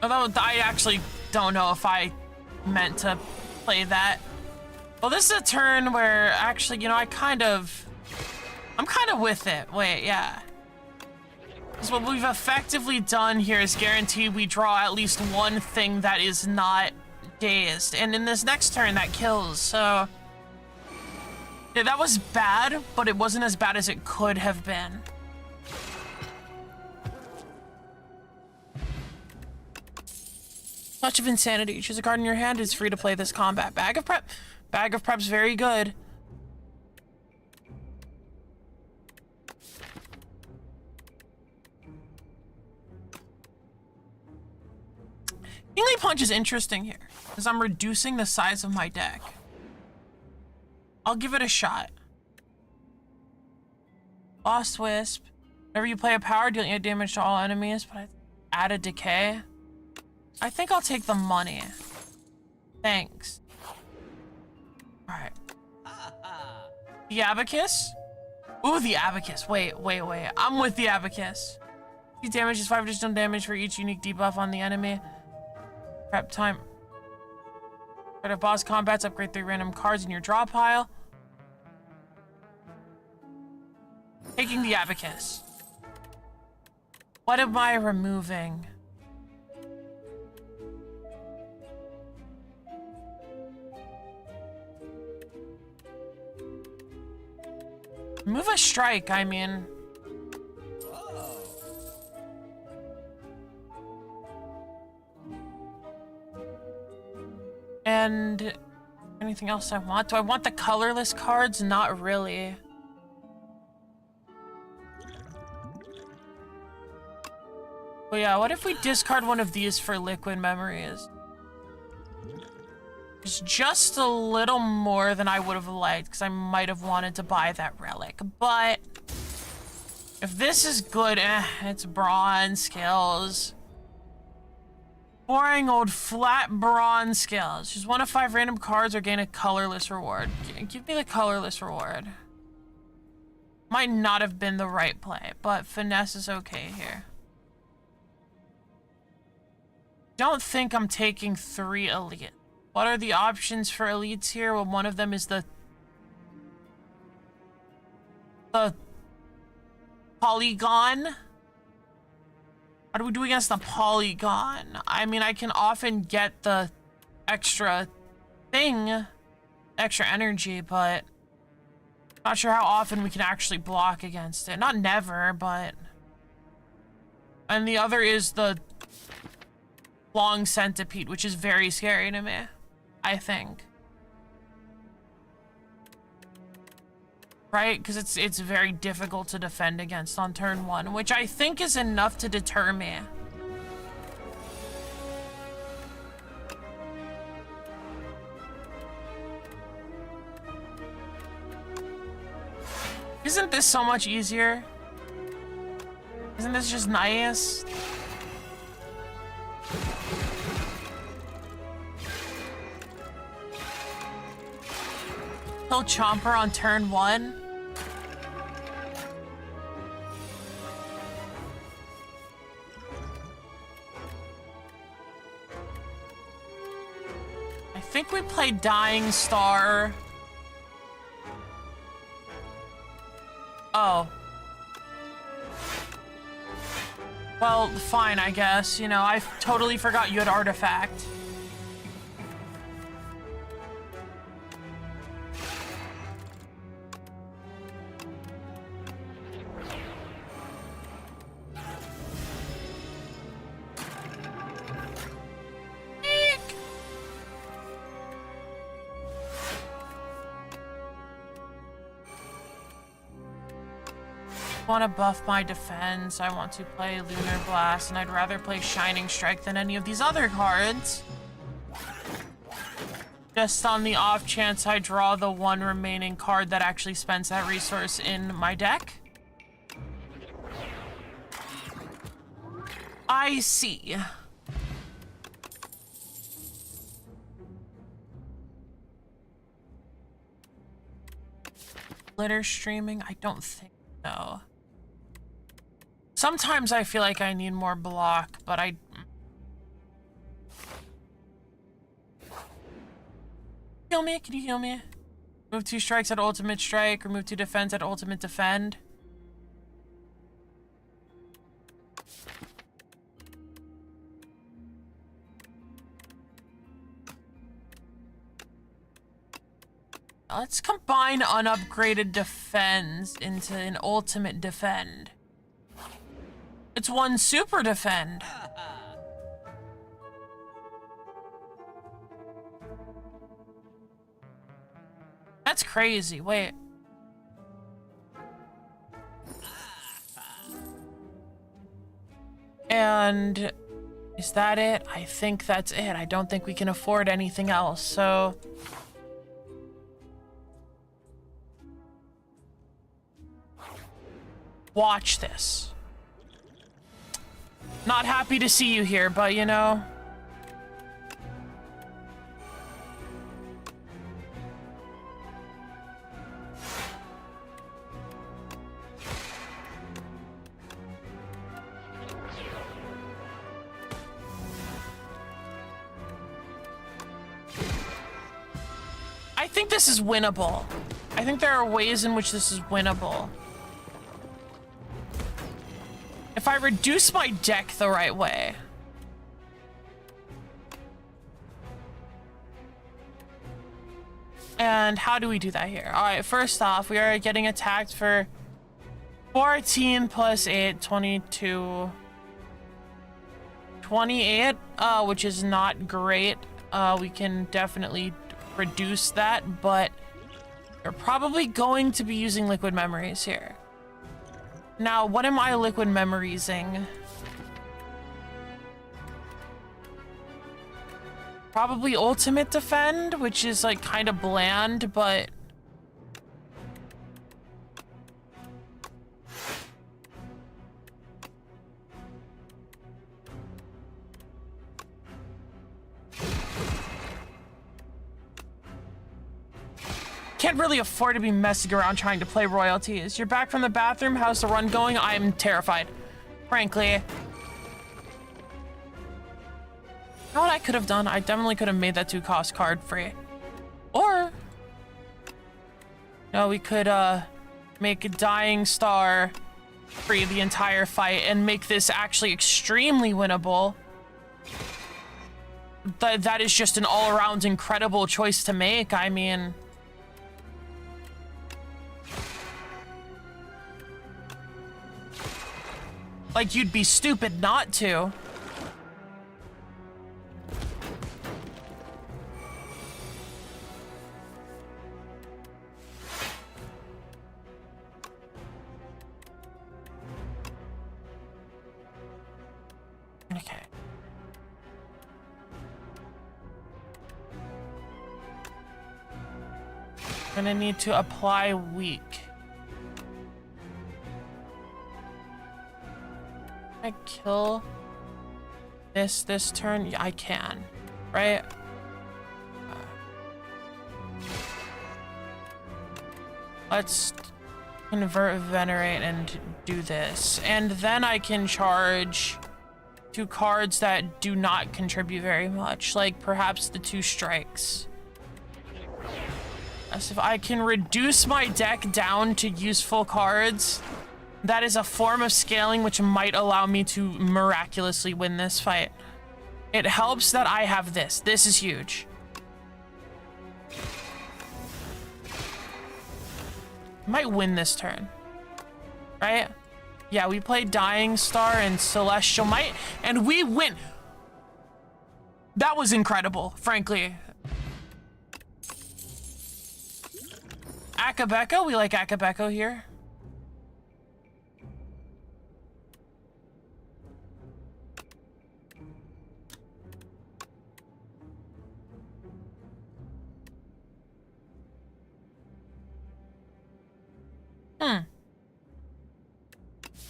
Although I actually don't know if I meant to play that. Well, this is a turn where actually, you know, I'm kind of with it. Wait, yeah. Because what we've effectively done here is guarantee we draw at least one thing that is not dazed. And in this next turn, that kills, so... Yeah, that was bad, but it wasn't as bad as it could have been. Touch of Insanity. Choose a card in your hand. It's free to play this combat. Bag of Prep. Bag of Prep's very good. Kingly Punch is interesting here, because I'm reducing the size of my deck. I'll give it a shot. Lost Wisp. Whenever you play a power, dealing 8 damage to all enemies, but I add a decay. I think I'll take the money. Thanks. Alright. The Abacus? Ooh, the Abacus. Wait. I'm with the Abacus. Each damage is 5 additional damage for each unique debuff on the enemy. Prep time. Start of boss combats, upgrade 3 random cards in your draw pile. Taking the Abacus. What am I removing? Move a strike, I mean. And anything else I want? Do I want the colorless cards? Not really. But yeah, what if we discard one of these for liquid memories? It's just a little more than I would have liked, because I might have wanted to buy that relic. But if this is good, it's bronze skills. Boring old flat bronze skills. Choose 1 of 5 random cards or gain a colorless reward. Give me the colorless reward. Might not have been the right play, but finesse is okay here. Don't think I'm taking 3 elite. What are the options for elites here? Well, one of them is the polygon. What do we do against the polygon? I mean, I can often get the extra thing, extra energy, but not sure how often we can actually block against it. Not never, but... And the other is the long centipede, which is very scary to me, I think. Right? Because it's very difficult to defend against on turn 1, which I think is enough to deter me. Isn't this so much easier? Isn't this just nice? Kill Chomper on turn 1. I think we played Dying Star. Oh. Well, fine, I guess. You know, I totally forgot you had Artifact. I want to buff my defense. I want to play Lunar Blast, and I'd rather play Shining Strike than any of these other cards. Just on the off chance I draw the one remaining card that actually spends that resource in my deck. I see. Glitter streaming? I don't think so. Sometimes I feel like I need more block, but Heal me? Can you heal me? Move 2 strikes at ultimate strike, remove 2 defense at ultimate defend. Let's combine unupgraded defense into an ultimate defend. It's 1 super defend. That's crazy. Wait. And is that it? I think that's it. I don't think we can afford anything else, so... Watch this. Not happy to see you here, but you know. I think this is winnable. I think there are ways in which this is winnable. If I reduce my deck the right way. And how do we do that here? All right, first off, we are getting attacked for 14 plus 8, 22, 28, which is not great. We can definitely reduce that, but we're probably going to be using liquid memories here. Now, what am I liquid memoriesing? Probably ultimate defend, which is like kind of bland, but can't really afford to be messing around trying to play royalties. You're back from the bathroom. How's the run going? I'm terrified, frankly. You know what I could have done? I definitely could have made that 2-cost card free. Or, no, we could make a Dying Star free the entire fight and make this actually extremely winnable. That is just an all-around incredible choice to make. I mean, like, you'd be stupid not to. Okay. I'm gonna need to apply weak. Can I kill this turn? Yeah, I can, right? Let's convert Venerate and do this. And then I can charge 2 cards that do not contribute very much, like perhaps the 2 strikes. As if I can reduce my deck down to useful cards, that is a form of scaling which might allow me to miraculously win this fight. It helps that I have this. This is huge. Might win this turn, right? Yeah, we played Dying Star and Celestial Might, and we win. That was incredible, frankly. Akabeko, we like Akabeko here.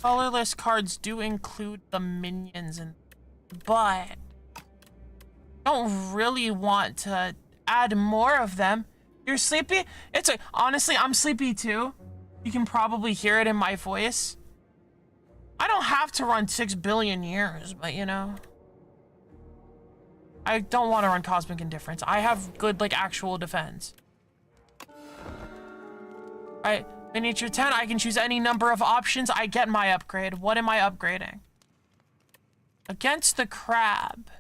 Colorless cards do include the minions, but don't really want to add more of them. You're sleepy? Honestly, I'm sleepy too. You can probably hear it in my voice. I don't have to run 6 billion years, but you know. I don't want to run Cosmic Indifference. I have good, like, actual defense. Alright, miniature 10, I can choose any number of options. I get my upgrade. What am I upgrading? Against the crab.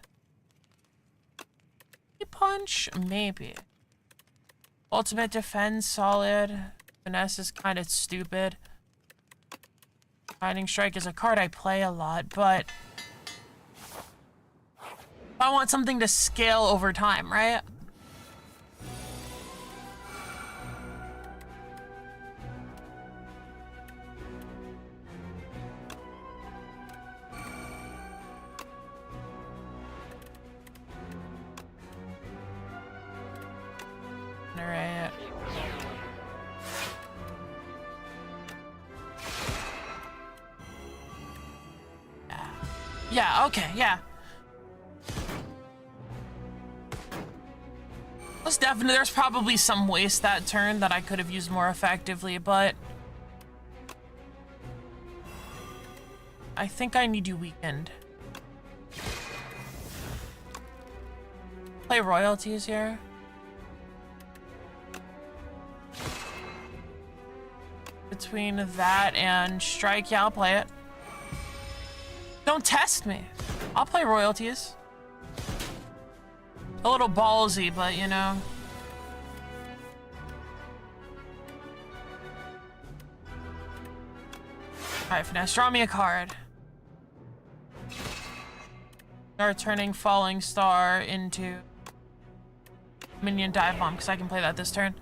Punch? Maybe. Ultimate defense, solid. Finesse is kind of stupid. Guiding Strike is a card I play a lot, but I want something to scale over time, right? Alright. Yeah, okay, yeah. There's probably some waste that turn that I could have used more effectively, but I think I need you weakened. Play royalties here. Between that and strike, yeah, I'll play it. Don't test me. I'll play royalties. A little ballsy, but you know. Alright, Finesse, draw me a card. Start turning Falling Star into Minion Dive Bomb, because I can play that this turn.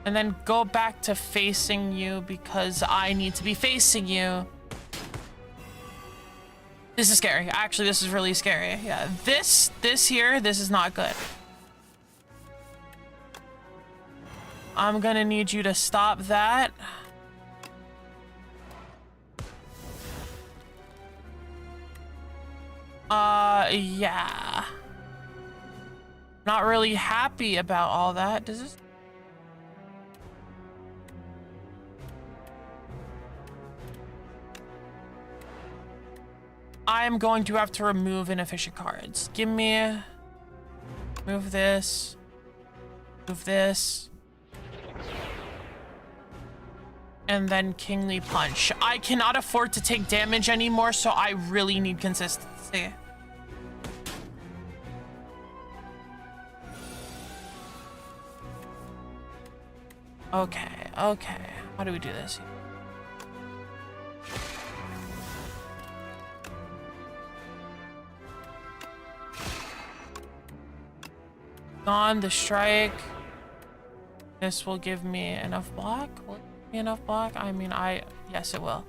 And then go back to facing you because I need to be facing you. This is scary. Actually, this is really scary. Yeah, this here, this is not good. I'm gonna need you to stop that. Yeah. Not really happy about all that. Does this? I'm going to have to remove inefficient cards. Give me... Move this. Move this. And then Kingly Punch. I cannot afford to take damage anymore, so I really need consistency. Okay, okay. How do we do this? On the strike. This will give me enough block. Will it give me enough block? I mean, yes, it will.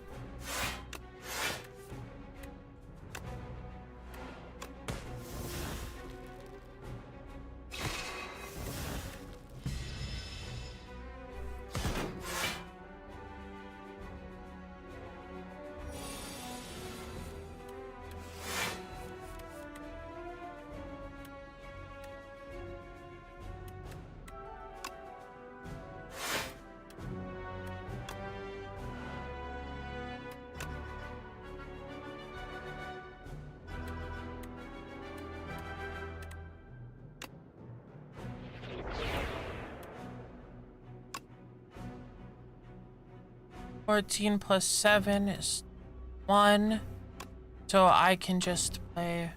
$14 plus 7 is 1. So I can just play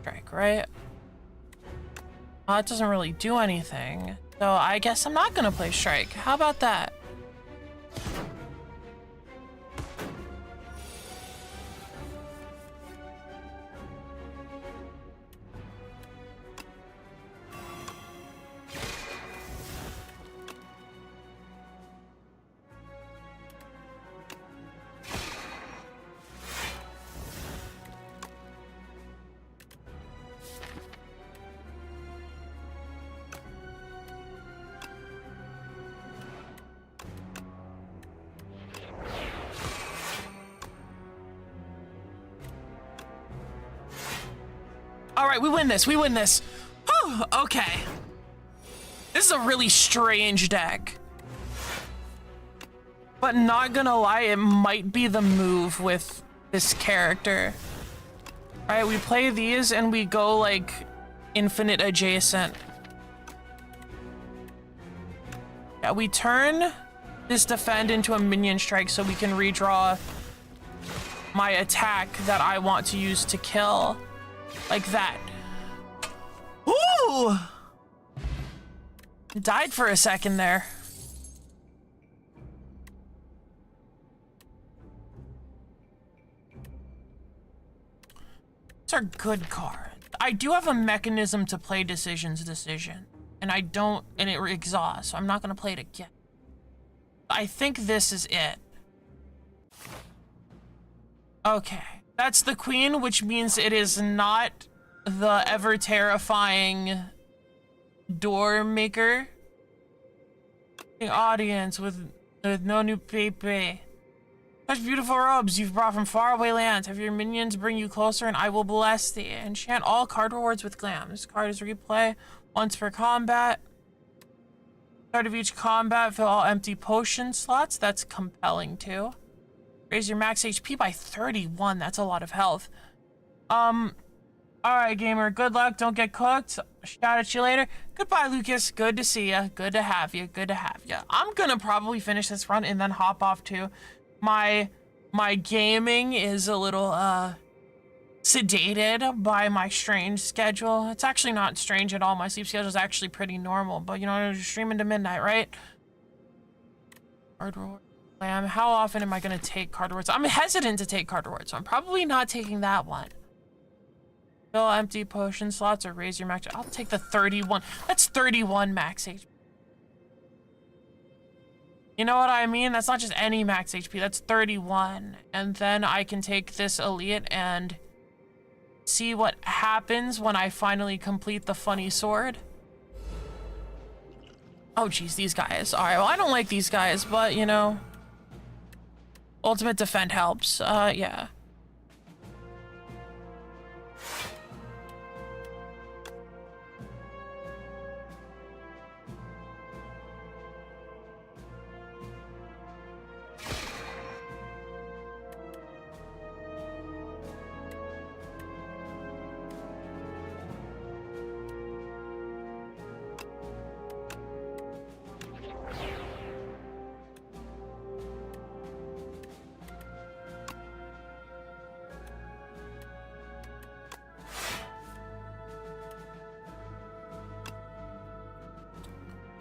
strike, right? Well, it doesn't really do anything. So I guess I'm not gonna play strike. How about that? All right, we win this. We win this. Whew, okay. This is a really strange deck. But not gonna lie, it might be the move with this character. All right, we play these and we go like infinite adjacent. Yeah, we turn this defend into a minion strike so we can redraw my attack that I want to use to kill. Like that. Ooh! Died for a second there. These are good cards. I do have a mechanism to play decision. And I don't, and it exhausts, so I'm not gonna play it again. I think this is it. Okay. That's the queen, which means it is not the ever terrifying door maker. Audience with no new pepe. Such beautiful robes you've brought from faraway lands. Have your minions bring you closer and I will bless thee. Enchant all card rewards with glam. This card is replay once per combat. Start of each combat, fill all empty potion slots. That's compelling too. Raise your max HP by 31. That's a lot of health. Alright, gamer. Good luck. Don't get cooked. Shout at you later. Goodbye, Lucas. Good to see ya. Good to have you. Good to have you. I'm gonna probably finish this run and then hop off to my my gaming is a little sedated by my strange schedule. It's actually not strange at all. My sleep schedule is actually pretty normal, but you know, I'm streaming to midnight, right? Card reward. How often am I gonna take card rewards? I'm hesitant to take card rewards, so I'm probably not taking that one. Fill empty potion slots or raise your max. I'll take the 31. That's 31 max HP. You know what I mean? That's not just any max HP. That's 31. And then I can take this elite and see what happens when I finally complete the funny sword. Oh, geez, these guys. All right, well, I don't like these guys, but, you know, ultimate defend helps. Yeah.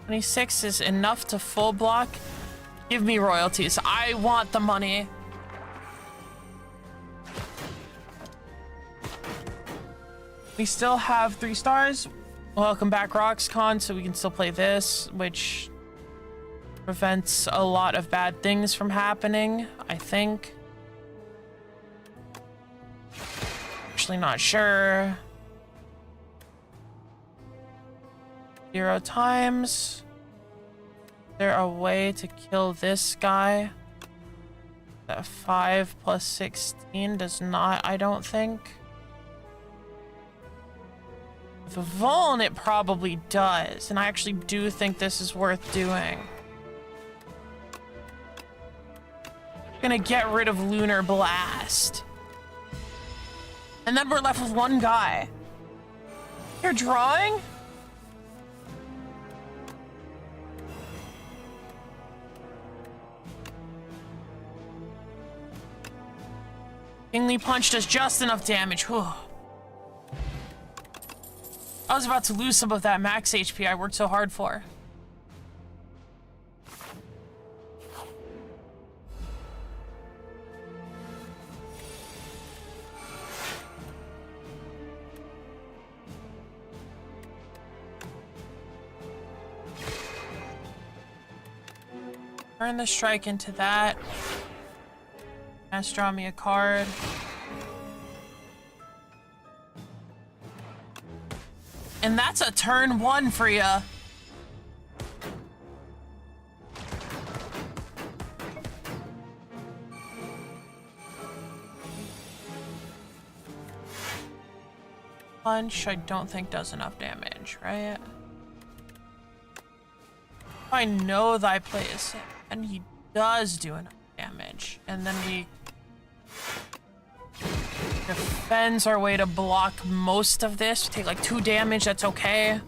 $26 is enough to full block. Give me royalties. I want the money. We still have 3 stars. Welcome back, RoxCon, so we can still play this, which prevents a lot of bad things from happening, I think. Actually not sure. 0 times. Is there a way to kill this guy? That 5 plus 16 does not, I don't think. With a Vuln, it probably does. And I actually do think this is worth doing. I'm gonna get rid of Lunar Blast. And then we're left with 1 guy. You're drawing? Kingly Punch does just enough damage. Whew. I was about to lose some of that max HP I worked so hard for. Turn the strike into that. Let's draw me a card. And that's a turn 1 for ya. Punch, I don't think does enough damage, right? I know thy place, and he does do enough damage. And then we defends our way to block most of this. We take like 2 damage, that's okay.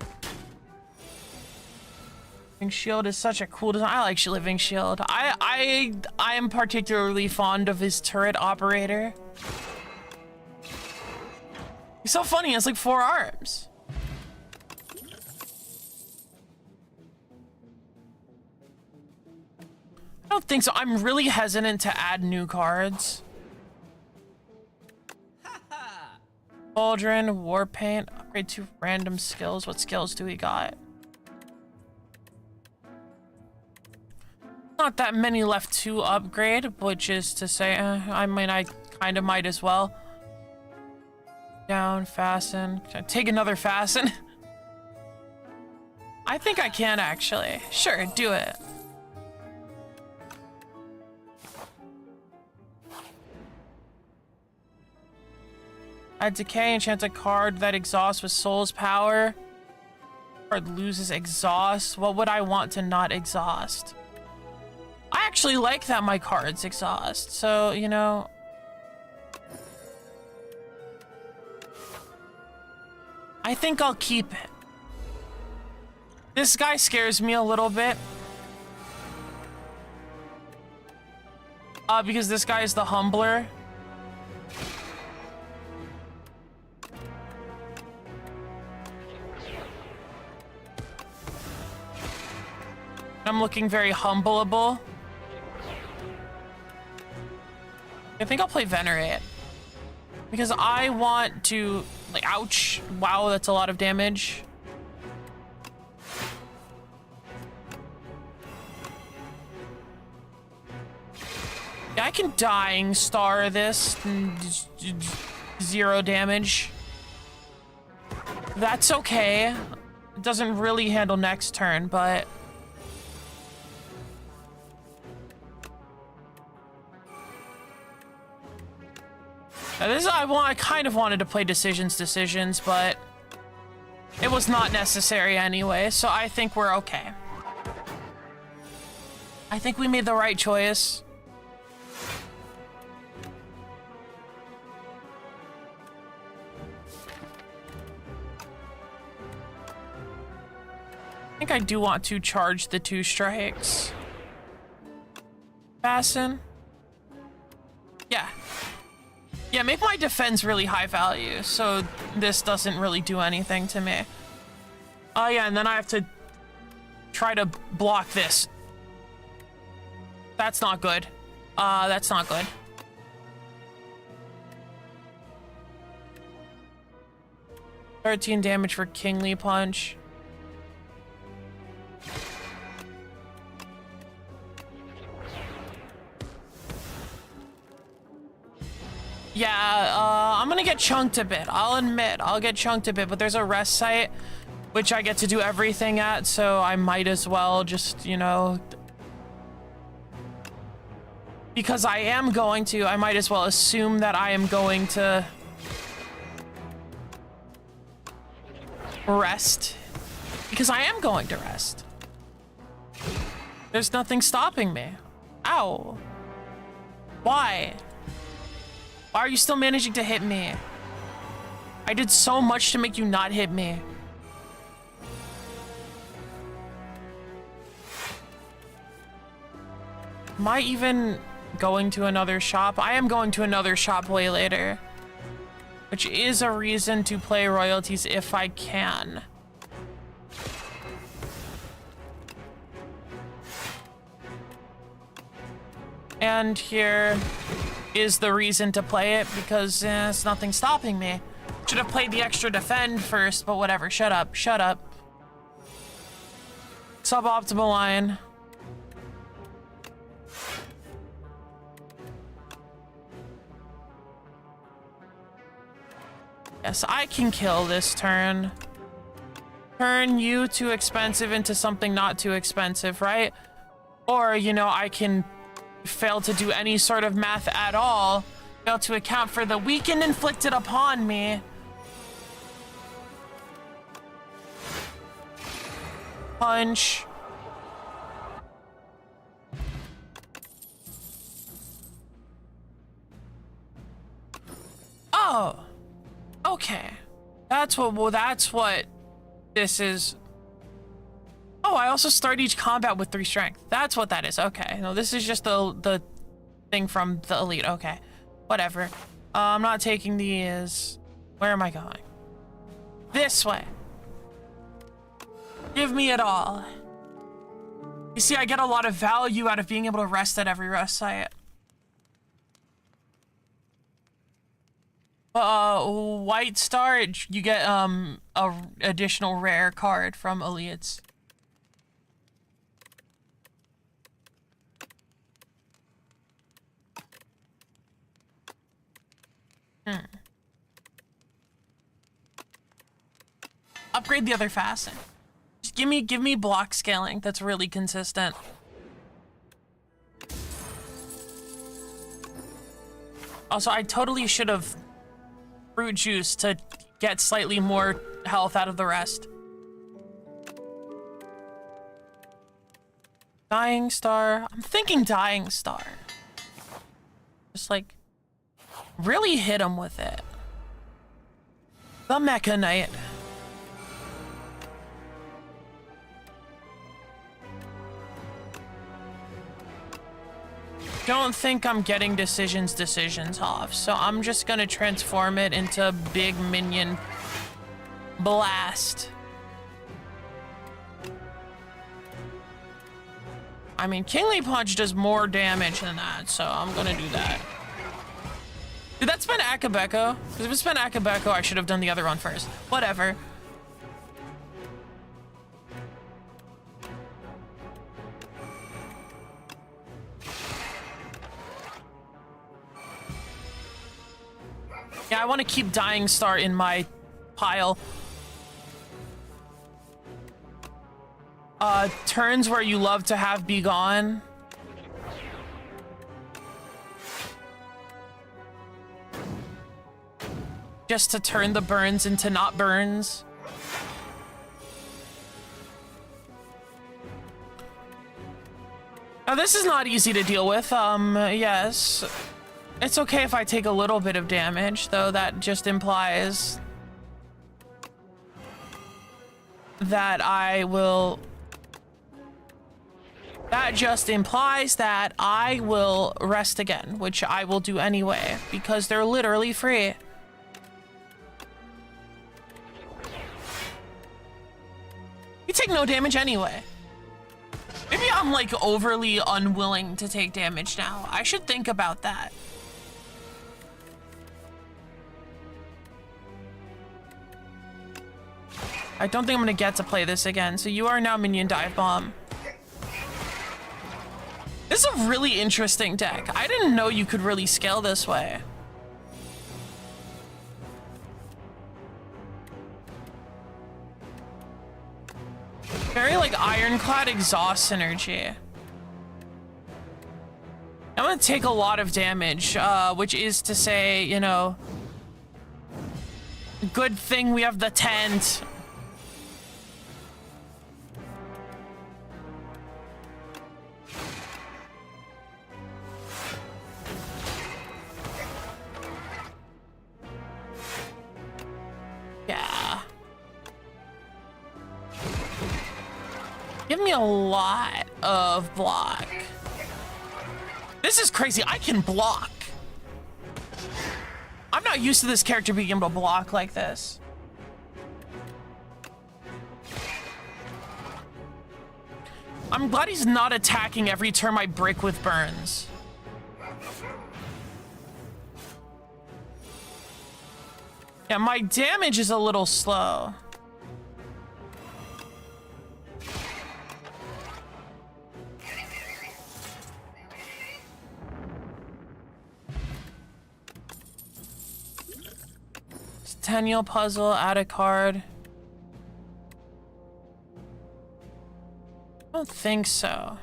Living Shield is such a cool design. I like Living Shield. I am particularly fond of his turret operator. He's so funny, he has like 4 arms. I don't think so. I'm really hesitant to add new cards. Cauldron, Warpaint, upgrade to random skills. What skills do we got? Not that many left to upgrade, which is to say, I mean, I kind of might as well. Down, fasten. Can I take another fasten? I think I can actually. Sure, do it. Add Decay, enchant a card that exhausts with Soul's Power. Card loses exhaust. What would I want to not exhaust? I actually like that my cards exhaust, so, you know. I think I'll keep it. This guy scares me a little bit. Because this guy is the humbler. I'm looking very humbleable. I think I'll play Venerate. Because I want to, like, ouch. Wow, that's a lot of damage. Yeah, I can Dying Star this. 0 damage. That's okay. It doesn't really handle next turn, but... I kind of wanted to play decisions, but it was not necessary anyway, so I think we're okay. I think we made the right choice. I think I do want to charge the 2 strikes. Fasten. Yeah. Yeah, make my defense really high value, so this doesn't really do anything to me. Oh yeah, and then I have to try to block this. That's not good. That's not good. $13 damage for Kingly Punch. Yeah, I'm gonna get chunked a bit. I'll admit, I'll get chunked a bit, but there's a rest site, which I get to do everything at, so I might as well just, you know... Because I am going to, I might as well assume that I am going to... rest. Because I am going to rest. There's nothing stopping me. Ow. Why? Why are you still managing to hit me? I did so much to make you not hit me. Am I even going to another shop? I am going to another shop way later. Which is a reason to play royalties if I can. And here is the reason to play it, because it's nothing stopping me. Should have played the extra defend first, but whatever. Shut up. Shut up. Suboptimal line. Yes, I can kill this turn. Turn you too expensive into something not too expensive, right? Or, you know, I can fail to do any sort of math at all, fail to account for the weaken inflicted upon me. Punch. Oh. Okay. That's what this is. Oh, I also start each combat with 3 strength. That's what that is. Okay. No, this is just the thing from the elite. Okay. Whatever. I'm not taking these. Where am I going? This way. Give me it all. You see, I get a lot of value out of being able to rest at every rest site. White star, you get a additional rare card from elites. Upgrade the other fasten. Just give me block scaling that's really consistent. Also, I totally should have fruit juice to get slightly more health out of the rest. Dying Star. I'm thinking Dying Star. Just like really hit him with it. The Mecha Knight. don't think I'm getting decisions off, so I'm just gonna transform it into a big minion blast. I mean, Kingly Punch does more damage than that, so I'm gonna do that. Did that spend Akabeko? Because if it spent Akabeko, I should have done the other one first. Whatever. Yeah, I want to keep Dying Star in my pile. Turns where you love to have be gone. Just to turn the burns into not burns. Now this is not easy to deal with, yes. It's okay if I take a little bit of damage, though that just implies that I will... That just implies that I will rest again, which I will do anyway, because they're literally free. You take no damage anyway. Maybe I'm like overly unwilling to take damage now. I should think about that. I don't think I'm gonna get to play this again, so you are now Minion Dive Bomb. This is a really interesting deck. I didn't know you could really scale this way. Very like Ironclad Exhaust synergy. I'm gonna take a lot of damage, which is to say, you know, good thing we have the tent. Yeah. Give me a lot of block. This is crazy. I can block. I'm not used to this character being able to block like this. I'm glad he's not attacking every turn I break with burns. Yeah, my damage is a little slow. Centennial puzzle, add a card. I don't think so.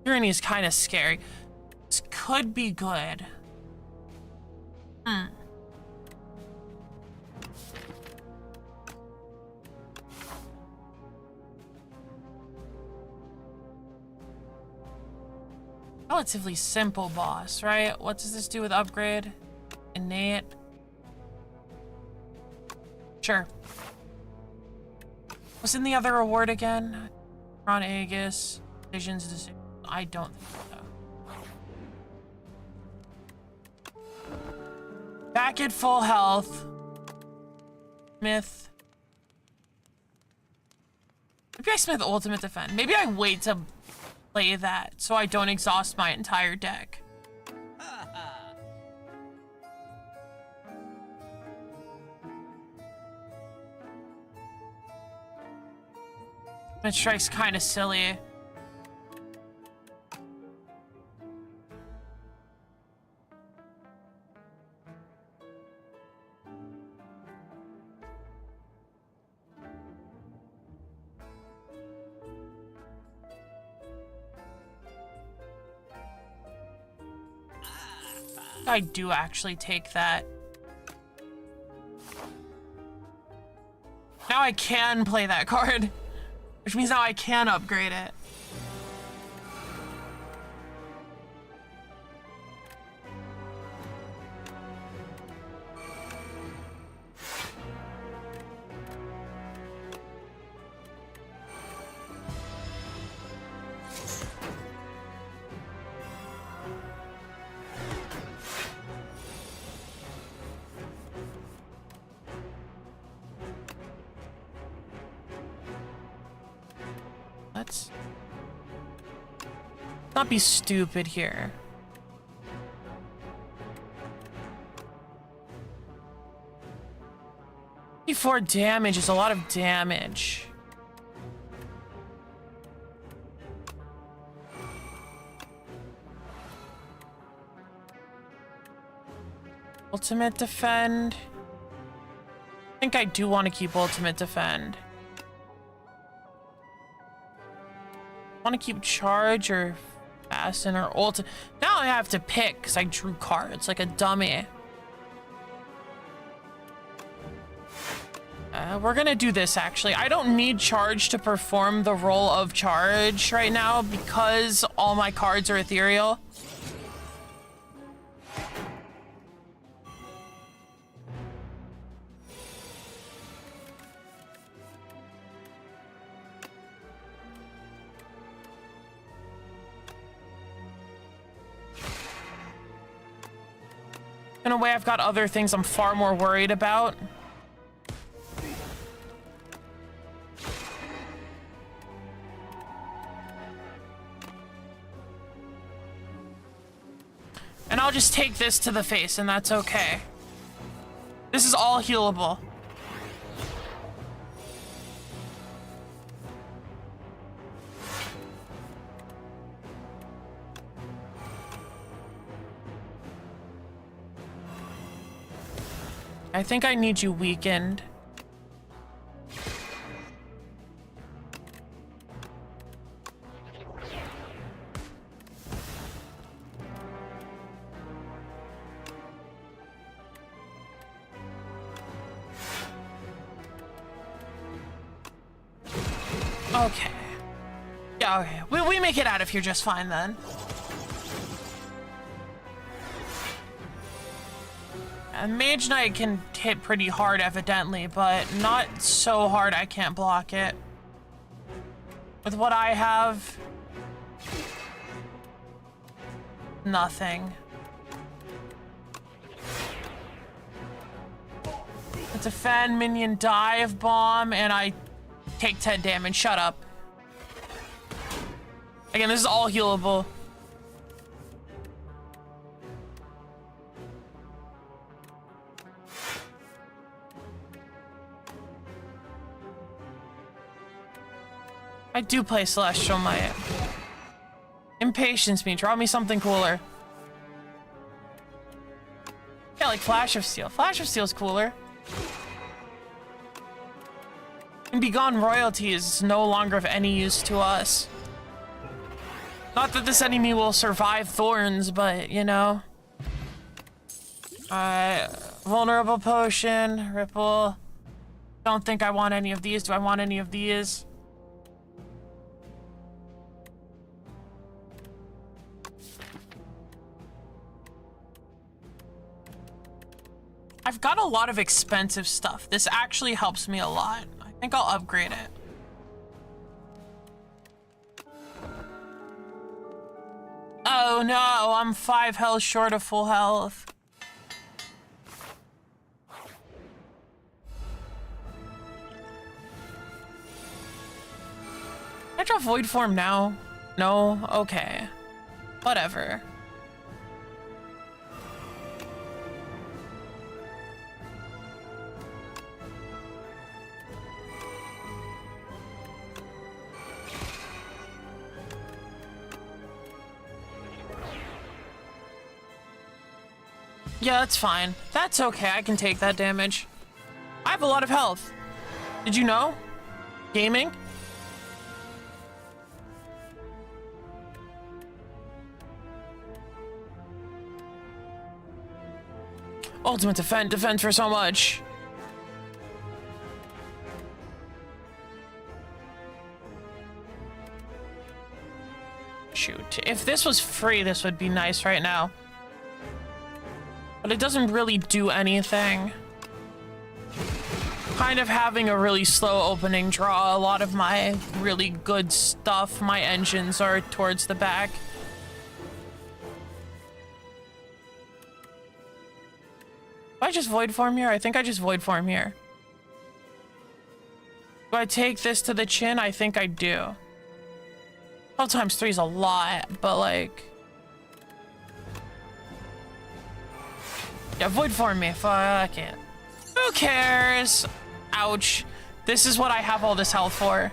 Tyranny is kind of scary. This could be good. Relatively simple boss, right? What does this do with upgrade? Innate. Sure. What's in the other reward again? Ron Aegis. Decisions. I don't think so. Back at full health. Smith. Maybe I Smith Ultimate Defend. Maybe I wait to play that so I don't exhaust my entire deck. That strike's kind of silly. I do actually take that. Now I can play that card, which means now I can upgrade it. Let's not be stupid here. Before damage is a lot of damage. Ultimate defend. I think I do want to keep ultimate defend. Want to keep charge or fasten or ult. Now I have to pick because I drew cards like a dummy. We're gonna do this actually. I don't need charge to perform the role of charge right now because all my cards are ethereal. In a way, I've got other things I'm far more worried about. And I'll just take this to the face, and that's okay. This is all healable. I think I need you weakened. Okay. Yeah, okay. We make it out of here just fine then. And Mage Knight can hit pretty hard, evidently, but not so hard I can't block it. With what I have... nothing. A defend, minion dive bomb, and I take 10 damage. Shut up. Again, this is all healable. I do play Celestial Might. Impatience me. Draw me something cooler. Yeah, like Flash of Steel. Flash of Steel's cooler. And Begone Royalty is no longer of any use to us. Not that this enemy will survive Thorns, but, you know. Vulnerable Potion, Ripple. Don't think I want any of these. Do I want any of these? I've got a lot of expensive stuff. This actually helps me a lot. I think I'll upgrade it. Oh no, I'm 5 health short of full health. Can I draw Void Form now? No? Okay. Whatever. Yeah, that's fine. That's okay. I can take that damage. I have a lot of health. Did you know? Gaming? Ultimate defend for so much. Shoot. If this was free, this would be nice right now. But it doesn't really do anything. Kind of having a really slow opening draw. A lot of my really good stuff, my engines are towards the back. Do I just Void Form here? I think I just Void Form here. Do I take this to the chin? I think I do. 12 times 3 is a lot, but like... Yeah, void form me. Fuck it. Who cares? Ouch. This is what I have all this health for.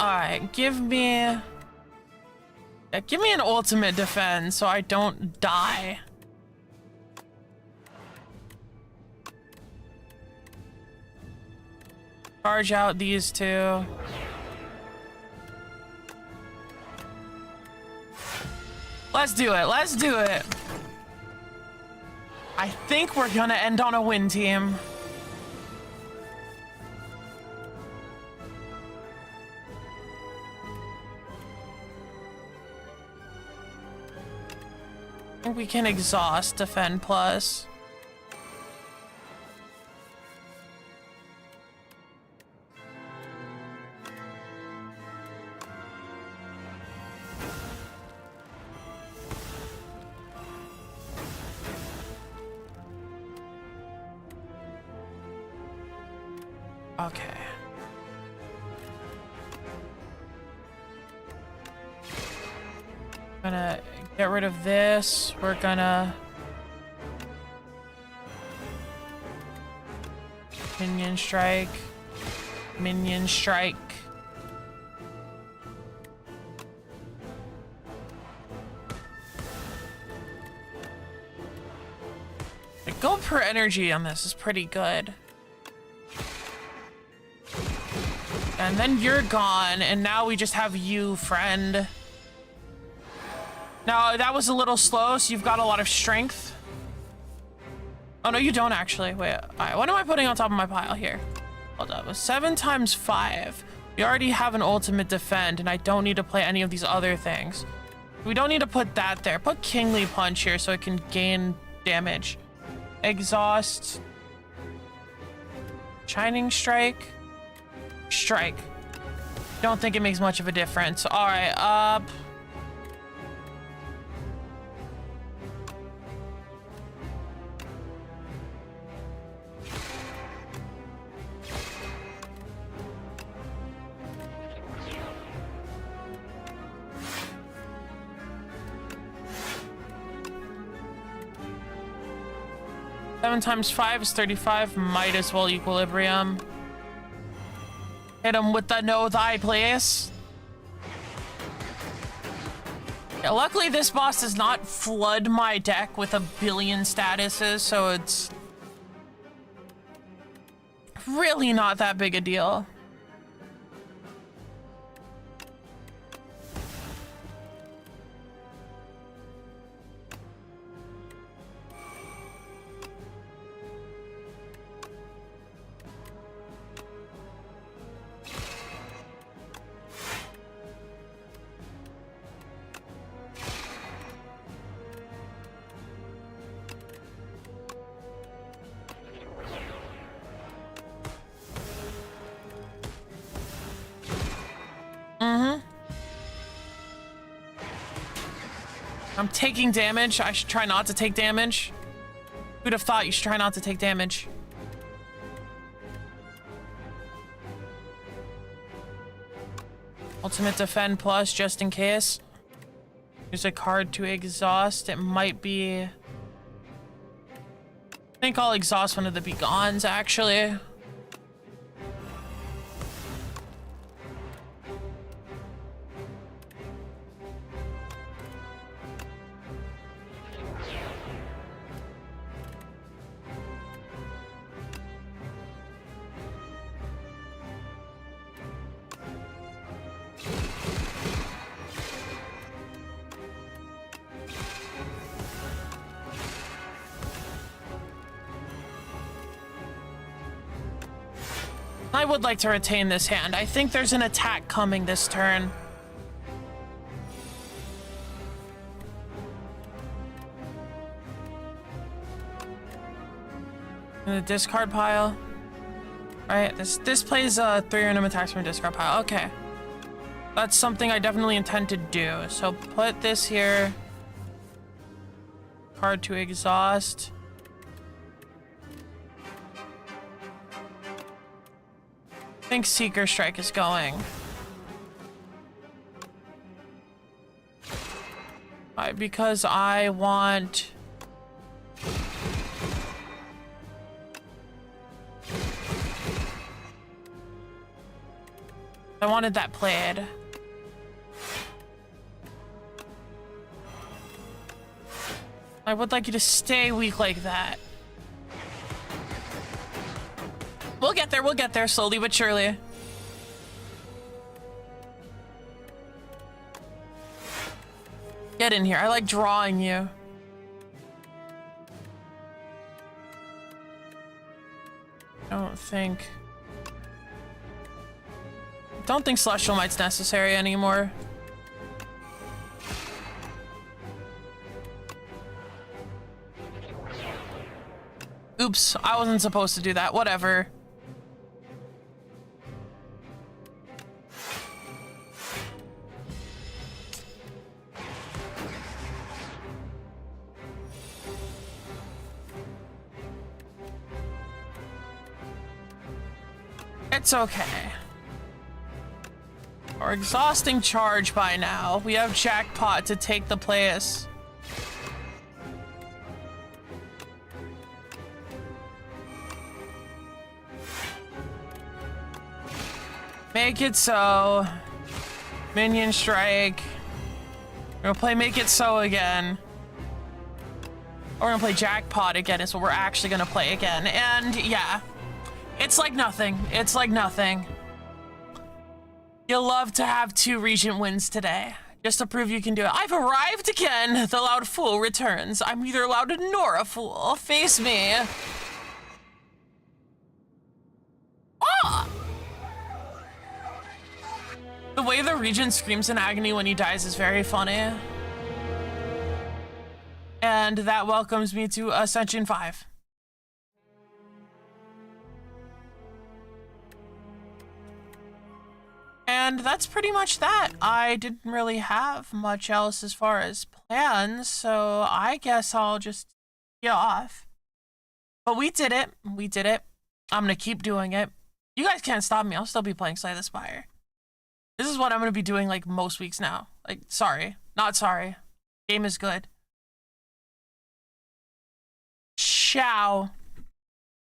Alright, give me an ultimate defense so I don't die. Charge out these two. Let's do it. Let's do it. I think we're gonna end on a win team. I think we can exhaust, defend plus. Okay. Gonna get rid of this. We're gonna minion strike. Minion strike. The gold per energy on this is pretty good. And then you're gone, and now we just have you, friend. Now, that was a little slow, so you've got a lot of strength. Oh, no, you don't actually. Wait, all right, what am I putting on top of my pile here? Hold up, 7 times 5. We already have an ultimate defend, and I don't need to play any of these other things. We don't need to put that there. Put Kingly Punch here so it can gain damage. Exhaust. Shining Strike. Strike. Don't think it makes much of a difference. All right, up. Seven times 5 is 35. Might as well equilibrium. Hit him with the know thy place. Yeah, luckily this boss does not flood my deck with a billion statuses, so it's really not that big a deal. I'm taking damage. I should try not to take damage. Who'd have thought you should try not to take damage? Ultimate defend plus just in case. Use a card to exhaust. It might be... I think I'll exhaust one of the Begons actually. I would like to retain this hand. I think there's an attack coming this turn. In the discard pile. Right, this plays 3 random attacks from discard pile. Okay. That's something I definitely intend to do. So put this here. Card to exhaust. I think Seeker Strike is going. Because I want... I wanted that played. I would like you to stay weak like that. We'll get there slowly but surely. Get in here. I like drawing you. Don't think Celestial Might's necessary anymore. Oops, I wasn't supposed to do that. Whatever. It's okay. We're exhausting charge by now. We have Jackpot to take the place. Make it so. Minion Strike. We're gonna play Make It So again. Or we're gonna play Jackpot again is what we're actually gonna play again. And yeah, it's like nothing. It's like nothing. You'll love to have 2 Regent wins today. Just to prove you can do it. I've arrived again. The loud fool returns. I'm neither loud nor a fool. Face me. Ah! The way the Regent screams in agony when he dies is very funny. And that welcomes me to Ascension 5. And that's pretty much that. I didn't really have much else as far as plans, so I guess I'll just get off. But we did it. We did it. I'm gonna keep doing it. You guys can't stop me. I'll still be playing Slay the Spire. This is what I'm gonna be doing like most weeks now. Like, sorry. Not sorry. Game is good. Ciao.